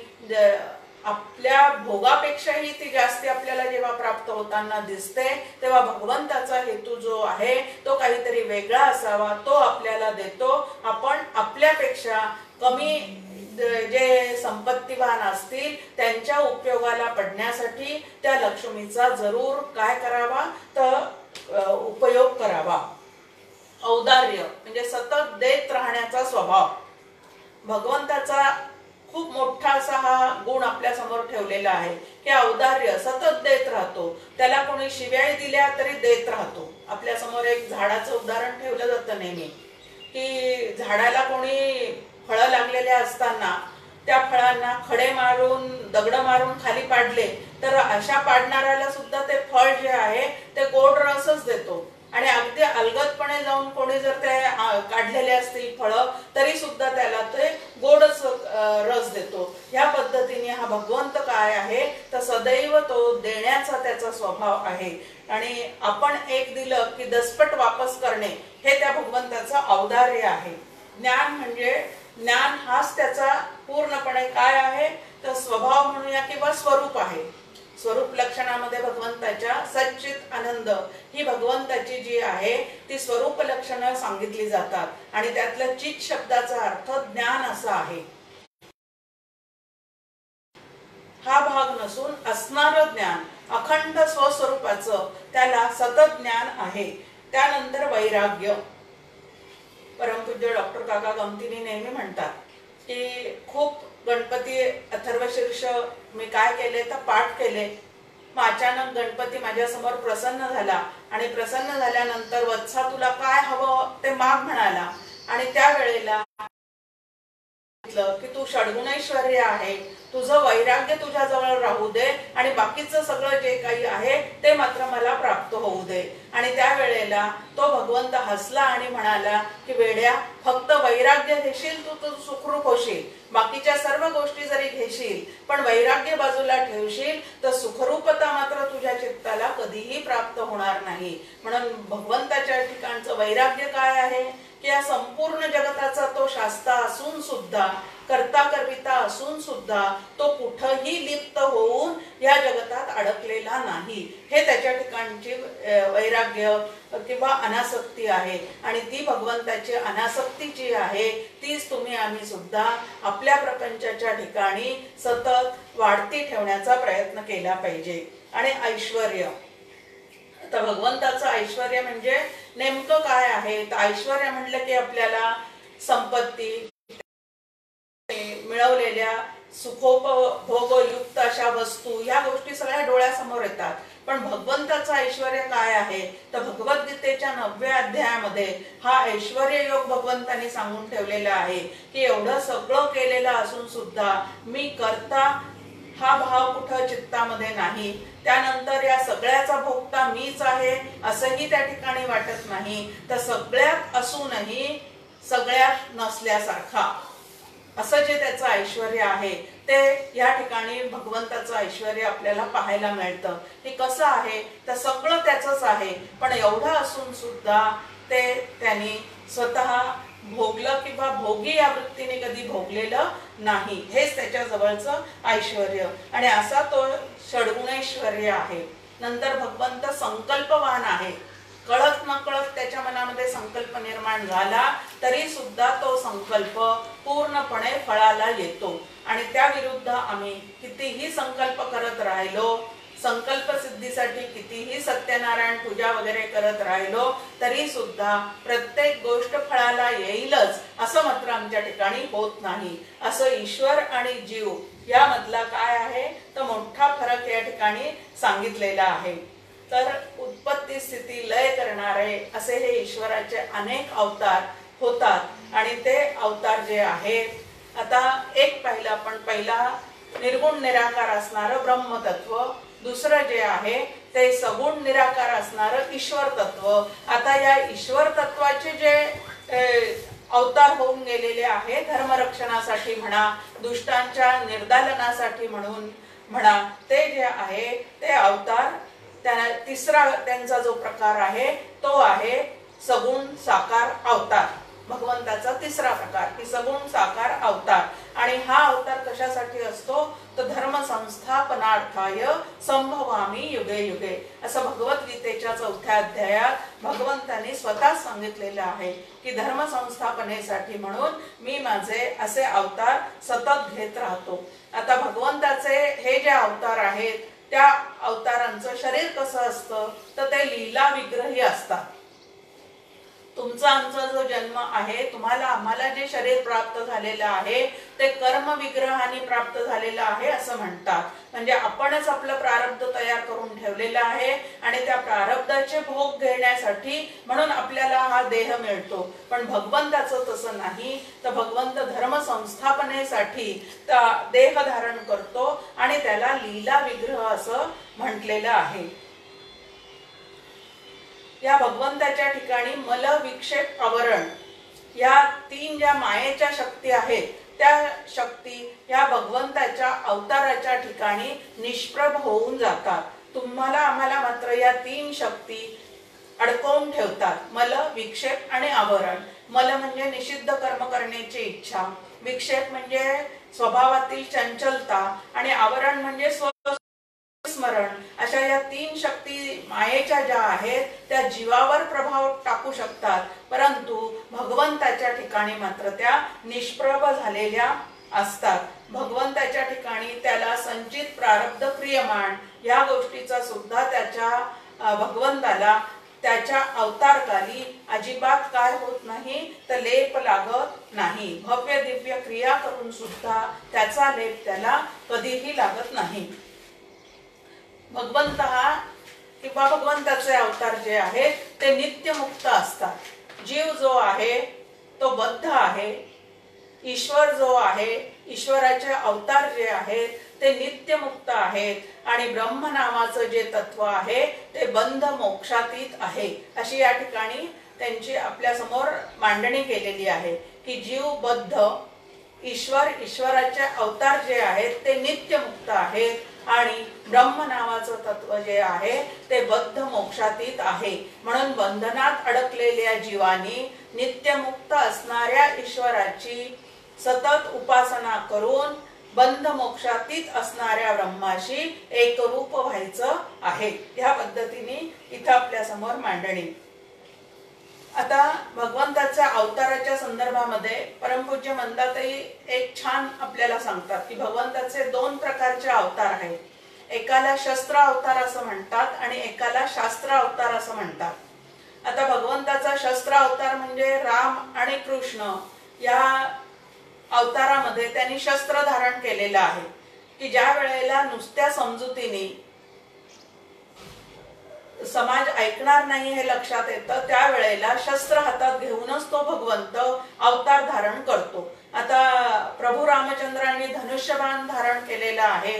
आपल्या भोगापेक्षाही ती जास्ती आपल्याला जेव्हा प्राप्त होताना दिसते तेव्हा भगवंताचा हेतू जो आहे तो काहीतरी वेगळा असावा, तो आपल्याला देतो। आपण आपल्यापेक्षा कमी जे संपत्तीवान असतील त्यांच्या उपयोगाला पडण्यासाठी त्या लक्ष्मीचा जरूर काय करावा तर उपयोग करावा। औदार्य म्हणजे सतत देत राहण्याचा स्वभाव। भगवंताचा खूप मोठा असा हा गुण आपल्या समोर ठेवलेला आहे की औदार्य, सतत देत राहतो। त्याला कोणी शिव्या दिल्या तरी देत राहतो। आपल्या समोर एक झाडाचं उदाहरण ठेवलं जातं नेहमी की झाडाला कोणी फळं लागलेले असताना त्या फळांना खडे मारून दगड मारून खाली पाडले तर अशा पाडणाऱ्याला सुद्धा ते फळ जे आहे ते गोड रसच देतो आणि अगदी अलगदपणे जाऊन कोणी जर ते काढलेले असतील फळं तरी सुद्धा त्याला ते गोडच रस देतो। ह्या पद्धतीने हा भगवंत काय आहे तर सदैव तो देण्याचा त्याचा स्वभाव आहे आणि आपण एक दिलं की दसपट वापस करणे हे त्या भगवंताचं औदार्य आहे। ज्ञान म्हणजे ज्ञान हाच त्याचा पूर्णपणे काय आहे तर स्वभाव म्हणूया किंवा स्वरूप आहे। स्वरूप लक्षणामध्ये भगवंताच्या सच्चित आनंद ही भगवंताची जी आहे ती स्वरूप लक्षणं सांगितली जातात आणि त्यातल्या चित शब्दाचा अर्थ ज्ञान असा आहे। हा भाग नसून असणारं ज्ञान अखंड स्वस्वरूपाचं त्याला सतत ज्ञान आहे। त्यानंतर वैराग्य। परमपूज्य डॉक्टर काका गमतीने नेहमी म्हणतात की खूप गणपती अथर्वशीर्ष मी काय केले तर पाठ केले, मग अचानक गणपती माझ्या समोर प्रसन्न झाला आणि प्रसन्न झाल्यानंतर वत्सा तुला काय हवं ते माग म्हणाला आणि त्यावेळेला की तू षडगुणैश्वर्य आहे, तुझं वैराग्य तुझ्या जवळ राहू दे आणि बाकीचं सगळं जे काही आहे ते मात्र मला प्राप्त होऊ दे। आणि त्यावेळेला तो भगवंत हसला आणि म्हणाला की वेड्या, फक्त वैराग्य घेशील तू सुखरूप होशील, बाकीच्या सर्व गोष्टी जरी घेशील पण वैराग्य बाजूला ठेवशील तर सुखरूपता मात्र तुझ्या चित्ताला कधीही प्राप्त होणार नाही। म्हणून भगवंताच्या ठिकाणचं वैराग्य काय आहे की या संपूर्ण जगताचा तो शास्ता असून सुद्धा, कर्ता कर्विता असून सुद्धा तो कुठंही लिप्त होऊन या जगतात अडकलेला नाही, हे त्याच्या ठिकाणची वैराग्य किंवा अनासक्ती आहे। आणि ती भगवंताची अनासक्ती जी आहे तीच तुम्ही आम्ही सुद्धा आपल्या प्रपंचाच्या ठिकाणी सतत वाढती ठेवण्याचा प्रयत्न केला पाहिजे। आणि ऐश्वर्य, तर भगवंताचं ऐश्वर्य म्हणजे नेमकं काय आहे तर ऐश्वर्य म्हटलं की आपल्याला संपत्ती, मिळवलेल्या सुखोपभोगयुक्त अशा वस्तू ह्या गोष्टी सगळ्या डोळ्यासमोर येतात। पण भगवंताचं ऐश्वर्य काय आहे तर भगवद्गीतेच्या 9व्या अध्यायामध्ये हा ऐश्वर्य योग भगवंतांनी सांगून ठेवलेला आहे की एवढं सगळं केलेलं असून सुद्धा मी करता हा भाव कुठं चित्तामध्ये नाही. त्यानंतर या सगळ्याचा भोगता मीच आहे असंही त्या ठिकाणी वाटत नाही. तर सगळ्यात असूनही सगळ्यात नसल्यासारखा असं जे त्याचं ऐश्वर्य आहे ते या ठिकाणी भगवंताचं ऐश्वर्य आपल्याला पाहायला मिळतं. हे कसं आहे तर सगळं त्याचंच आहे, पण एवढं असून सुद्धा ते त्यांनी स्वतः भोगलं किंवा भोगी या वृत्तीने कधी भोगलेलं नाही. हेच त्याच्या जवळचं ऐश्वर्य आणि असा तो षड्गुणैश्वर्य आहे. नंतर भगवंत संकल्पवान आहे. कळत न कळत त्याच्या मनामध्ये संकल्प निर्माण झाला तरी सुद्धा तो संकल्प पूर्णपणे फळाला येतो. आणि त्या विरुद्ध आम्ही कितीही संकल्प करत राहिलो, संकल्प सिद्धीसाठी कितीही सत्यनारायण पूजा वगैरे करत राहिलो तरी सुद्धा प्रत्येक गोष्ट फळाला येईलच असं मात्र आमच्या ठिकाणी होत नाही. असं ईश्वर आणि जीव यामधला काय आहे तर मोठा फरक या ठिकाणी सांगितलेला आहे. तर उत्पत्ती स्थिती लय करणारे असे हे ईश्वराचे अनेक अवतार होतात आणि ते अवतार जे आहेत आता एक पाहिलं आपण, पहिला निर्गुण निराकार असणारं ब्रह्मतत्व, दुसरं जे आहे ते सगुण निराकार असणारं ईश्वर तत्व. आता या ईश्वर तत्वाचे जे अवतार होऊन गेलेले आहे धर्मरक्षणासाठी म्हणा, दुष्टांच्या निर्दालनासाठी म्हणून म्हणा, ते जे आहे ते अवतार तिसरा त्यांचा जो प्रकार आहे तो आहे सगुण साकार अवतार. भगवंताचा तिसरा प्रकार की सगुण साकार अवतार. आणि हा अवतार कशासाठी असतो तर धर्म संस्थापनार्थाय संभवामी युगे युगे असं भगवद्गीतेच्या 4थ्या अध्यायात भगवंतांनी स्वतः सांगितलेलं आहे की धर्म संस्थापनेसाठी म्हणून मी माझे असे अवतार सतत घेत राहतो. आता भगवंताचे हे जे अवतार आहेत त्या अवतारांचं शरीर कसं असतं तर ते लीला विग्रही असतात. तुमचा आमचा जो जन्म आहे, तुम्हाला आम्हाला जे शरीर प्राप्त झालेलं आहे ते कर्म विग्रहाने प्राप्त झालेलं आहे असं म्हणतात. म्हणजे आपणच आपलं प्रारब्ध तयार करून ठेवलेलं आहे आणि त्या प्रारब्धाचे भोग घेण्यासाठी म्हणून आपल्याला हा देह मिळतो. पण भगवंताचं तसं नाही. तर भगवंत धर्म संस्थापनेसाठी देह धारण करतो आणि त्याला लीला विग्रह असं म्हटलेलं आहे. या भगवंताच्या ठिकाणी मल विक्षेप आवरण या 3 ज्या मायेच्या शक्ती आहेत त्या शक्ती या भगवंताच्या अवताराच्या ठिकाणी निष्प्रभ होऊन जातात. तुम्हाला आम्हाला मात्र या 3 शक्ती अडकवून ठेवतात. मल, विक्षेप आणि आवरण. मल म्हणजे निषिद्ध कर्म करण्याची इच्छा, विक्षेप म्हणजे स्वभावातील चंचलता आणि आवरण म्हणजे स्मरण. अशा या 3 शक्ती मायेच्या ज्या आहेत त्या जीवावर प्रभाव टाकू शकतात, परंतु भगवंताच्या ठिकाणी मात्र त्या निष्प्रभ झालेल्या असतात. भगवंताच्या ठिकाणी त्याला संचित प्रारब्ध क्रियमाण या गोष्टीचा सुद्धा त्याच्या भगवंताला त्याच्या अवतारकाली अजिबात काय होत नाही तर लेप लागत नाही. भव्य दिव्य क्रिया करून सुद्धा त्याचा लेप त्याला कधीही लागत नाही. भगवंत हा किंवा भगवंताचे अवतार जे आहेत ते नित्यमुक्त असतात. जीव जो आहे तो बद्ध आहे. ईश्वर जो आहे, ईश्वराचे अवतार जे आहेत ते नित्यमुक्त आहेत आणि ब्रह्म नावाचं जे तत्व आहे ते बंध मोक्षातीत आहे. अशी या ठिकाणी त्यांची आपल्या समोर मांडणी केलेली आहे की जीव बद्ध, ईश्वराचे अवतार जे आहेत ते नित्यमुक्त आहेत आणि ब्रह्म नावाचं तत्व जे आहे ते बद्ध मोक्षातीत आहे. म्हणून बंधनात अडकलेल्या जीवानी नित्यमुक्त असणाऱ्या ईश्वराची सतत उपासना करून बंध मोक्षातीत असणाऱ्या ब्रह्माशी एकरूप व्हायचं आहे. ह्या पद्धतीने इथं आपल्या समोर मांडणी. आता भगवंताच्या अवताराच्या संदर्भामध्ये परमपूज्य मंदाताई एक छान आपल्याला सांगतात की भगवंताचे 2 प्रकारचे अवतार आहेत. एकाला शस्त्र अवतार असं म्हणतात आणि एकाला शास्त्र अवतार असं म्हणतात. आता भगवंताचा शस्त्र अवतार म्हणजे राम आणि कृष्ण या अवतारामध्ये त्यांनी शस्त्र धारण केलेलं आहे की ज्या वेळेला नुसत्या समजुतीने समाज ऐकणार नाही हे लक्षात येतं त्यावेळेला शस्त्र हातात घेऊनच तो भगवंत अवतार धारण करतो. आता प्रभू रामचंद्रांनी धनुष्यबाण धारण केलेला आहे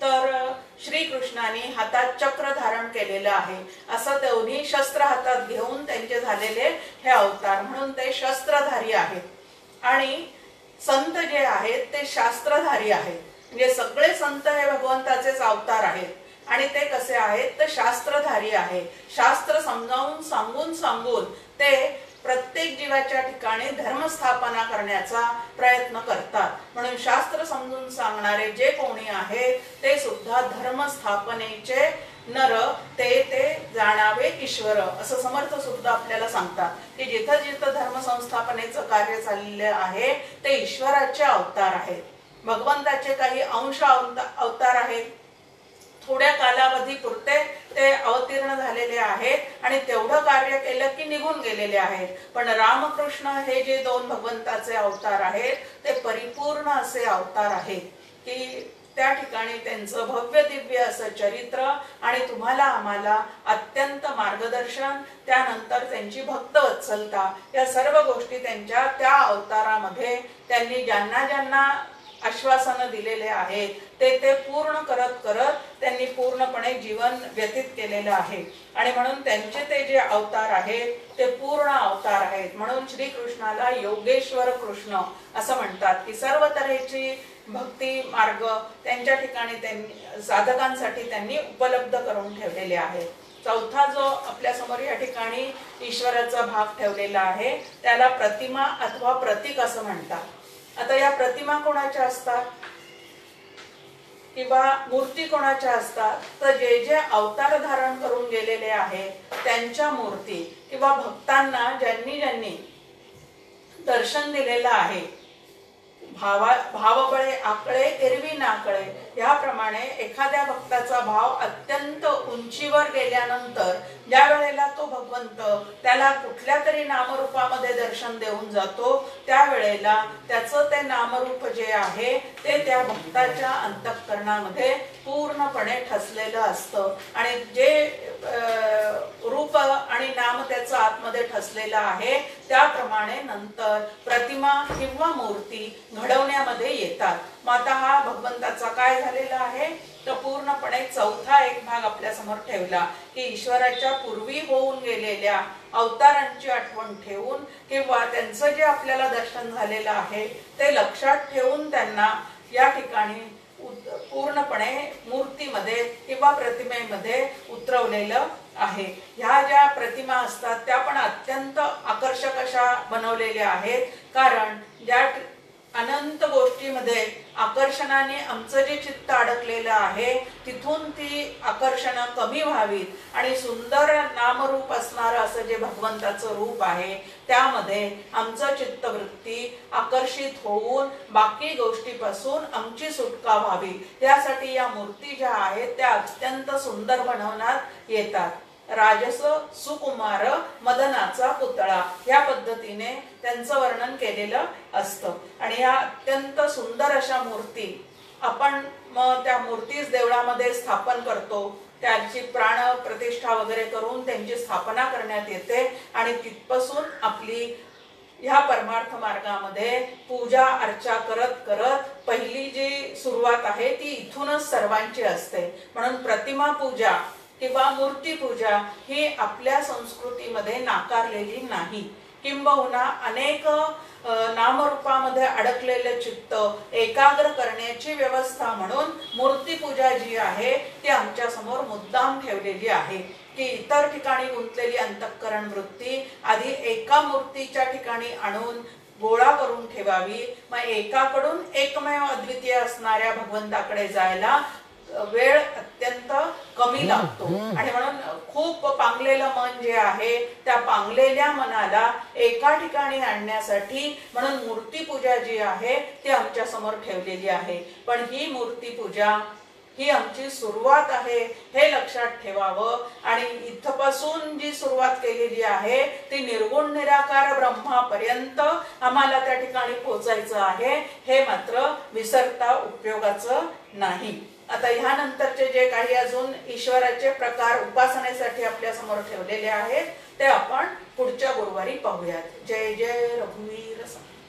तर श्रीकृष्णाने हातात चक्र धारण केलेलं आहे, असं दोन्ही शस्त्र हातात घेऊन त्यांचे झालेले हे अवतार, म्हणून ते शस्त्रधारी आहेत। आणि संत जे आहेत ते शास्त्रधारी आहेत, म्हणजे सगळे संत हे भगवंताचेच अवतार आहेत। आणि ते कसे आहेत तर शास्त्रधारी आहे, शास्त्र समजावून सांगून सांगून ते प्रत्येक जीवाच्या ठिकाणी धर्मस्थापना करण्याचा प्रयत्न करतात। म्हणून शास्त्र समजून सांगणारे जे कोणी आहेत ते सुद्धा धर्मस्थापनेचे नर ते जाणावे ईश्वर, असं समर्थ सुद्धा आपल्याला सांगतात की जिथं जिथं धर्म संस्थापनेचं कार्य चाललेले आहे ते ईश्वराचे अवतार आहेत। भगवंताचे काही अंश अवतार आहेत, थोड्या कालावधी पुरते ते अवतीर्ण झालेले आहेत आणि तेवढं कार्य केलं की निघून गेलेले आहेत। पण रामकृष्ण हे जे दोन भगवंताचे अवतार आहेत ते परिपूर्ण असे अवतार आहेत की त्या ठिकाणी त्यांचं भव्य दिव्य असं चरित्र आणि तुम्हाला आम्हाला अत्यंत मार्गदर्शन, त्यानंतर त्यांची भक्तवत्सलता, या सर्व गोष्टी त्यांच्या त्या अवतारामध्ये त्यांनी ज्यांना ज्यांना आश्वासन दिलेले आहेत ते पूर्ण करत करत त्यांनी पूर्णपणे जीवन व्यतीत केलेलं आहे। आणि म्हणून त्यांचे ते जे अवतार आहेत ते पूर्ण अवतार आहेत। म्हणून श्रीकृष्णाला योगेश्वर कृष्ण असं म्हणतात की सर्व तऱ्हेची भक्ती मार्ग त्यांच्या ठिकाणी त्यांनी साधकांसाठी त्यांनी उपलब्ध करून ठेवलेले आहेत। चौथा जो आपल्या समोर या ठिकाणी ईश्वराचा भाग ठेवलेला आहे त्याला प्रतिमा अथवा प्रतीक असं म्हणतात। आता या प्रतिमा कोणाच्या असतात किंवा मूर्ती कोणाच्या असतात तर जे जे अवतार धारण करून गेलेले आहेत त्यांच्या मूर्ती किंवा भक्तांना ज्यांनी ज्यांनी दर्शन दिलेलं आहे, भावबळे आकळे एरवी नाकळे, याप्रमाणे एखाद्या भक्ताचा भाव अत्यंत उंचीवर गेल्यानंतर ज्या वेळेला तो भगवंत त्याला कुठल्या तरी नामरूपामध्ये दर्शन देऊन जातो त्यावेळेला त्याचं ते नामरूप जे आहे ते त्या भक्ताच्या अंतःकरणामध्ये पूर्णपणे ठसलेलं असतं आणि जे रूप आणि नाम त्याचं आतमध्ये ठसलेलं आहे त्याप्रमाणे नंतर प्रतिमा किंवा मूर्ती घडवण्यामध्ये येतात। मग आता हा भगवंताचा काय झालेला आहे तर पूर्णपणे चौथा एक भाग आपल्या समोर ठेवला की ईश्वराच्या पूर्वी होऊन गेलेल्या अवतारांची आठवण ठेवून किंवा त्यांचं जे आपल्याला दर्शन झालेलं आहे ते लक्षात ठेवून त्यांना या ठिकाणी पूर्णपणे मूर्तीमध्ये किंवा प्रतिमेमध्ये उतरवलेलं आहे। ह्या ज्या प्रतिमा असतात त्या पण अत्यंत आकर्षक अशा बनवलेल्या आहेत, कारण ज्या अनंत गोष्टीमध्ये आकर्षणाने आमचं जे चित्त अडकलेलं आहे तिथून ती आकर्षण कमी व्हावीत आणि सुंदर नामरूप असणारं असं जे भगवंताचं रूप आहे त्यामध्ये आमचं चित्तवृत्ती आकर्षित होऊन बाकी गोष्टीपासून आमची सुटका व्हावी, त्यासाठी या मूर्ती ज्या आहेत त्या अत्यंत सुंदर बनवण्यात येतात। राजस सुकुमार मदनाचा पुतळा या पद्धतीने त्यांचं वर्णन केलेलं असतं आणि या अत्यंत सुंदर अशा मूर्ती आपण मग त्या मूर्तीच देवळामध्ये स्थापन करतो, त्यांची प्राण प्रतिष्ठा वगैरे करून त्यांची स्थापना करण्यात येते आणि तिथपासून आपली ह्या परमार्थ मार्गामध्ये पूजा अर्चा करत करत पहिली जी सुरुवात आहे ती इथूनच सर्वांची असते। म्हणून प्रतिमा पूजा किंवा मूर्ती पूजा ही आपल्या संस्कृतीमध्ये नाकारलेली नाही, किंबहुना अनेक नामरूपामध्ये अडकलेले चित्त एकाग्र करण्याची व्यवस्था म्हणून मूर्ती पूजा जी आहे ती आमच्या समोर मुद्दाम ठेवलेली आहे की इतर ठिकाणी गुंतलेली अंतःकरण वृत्ती आधी एका मूर्तीच्या ठिकाणी आणून गोळा करून ठेवावी, मग एकाकडून एकमेव अद्वितीय असणाऱ्या भगवंताकडे जायला वेळ अत्यंत कमी लागतो आणि म्हणून खूप पांगलेलं मन जे आहे त्या पांगलेल्या मनाला एका ठिकाणी आणण्यासाठी म्हणून मूर्ती पूजा जी आहे ती आमच्या समोर ठेवलेली आहे। पण ही मूर्ती पूजा ही आमची सुरुवात आहे हे लक्षात ठेवावं आणि इथपासून जी सुरुवात केलेली आहे ती निर्गुण निराकार ब्रह्मापर्यंत आम्हाला त्या ठिकाणी पोहोचायचं आहे हे मात्र विसरता उपयोगाचं नाही। आता ह्यानंतरचे जे काही अजून ईश्वराचे प्रकार उपासनेसाठी आपल्या समोर ठेवलेले आहेत ते आपण पुढच्या गुरुवारी पाहूयात। जय जय रघुवीर समर्थ।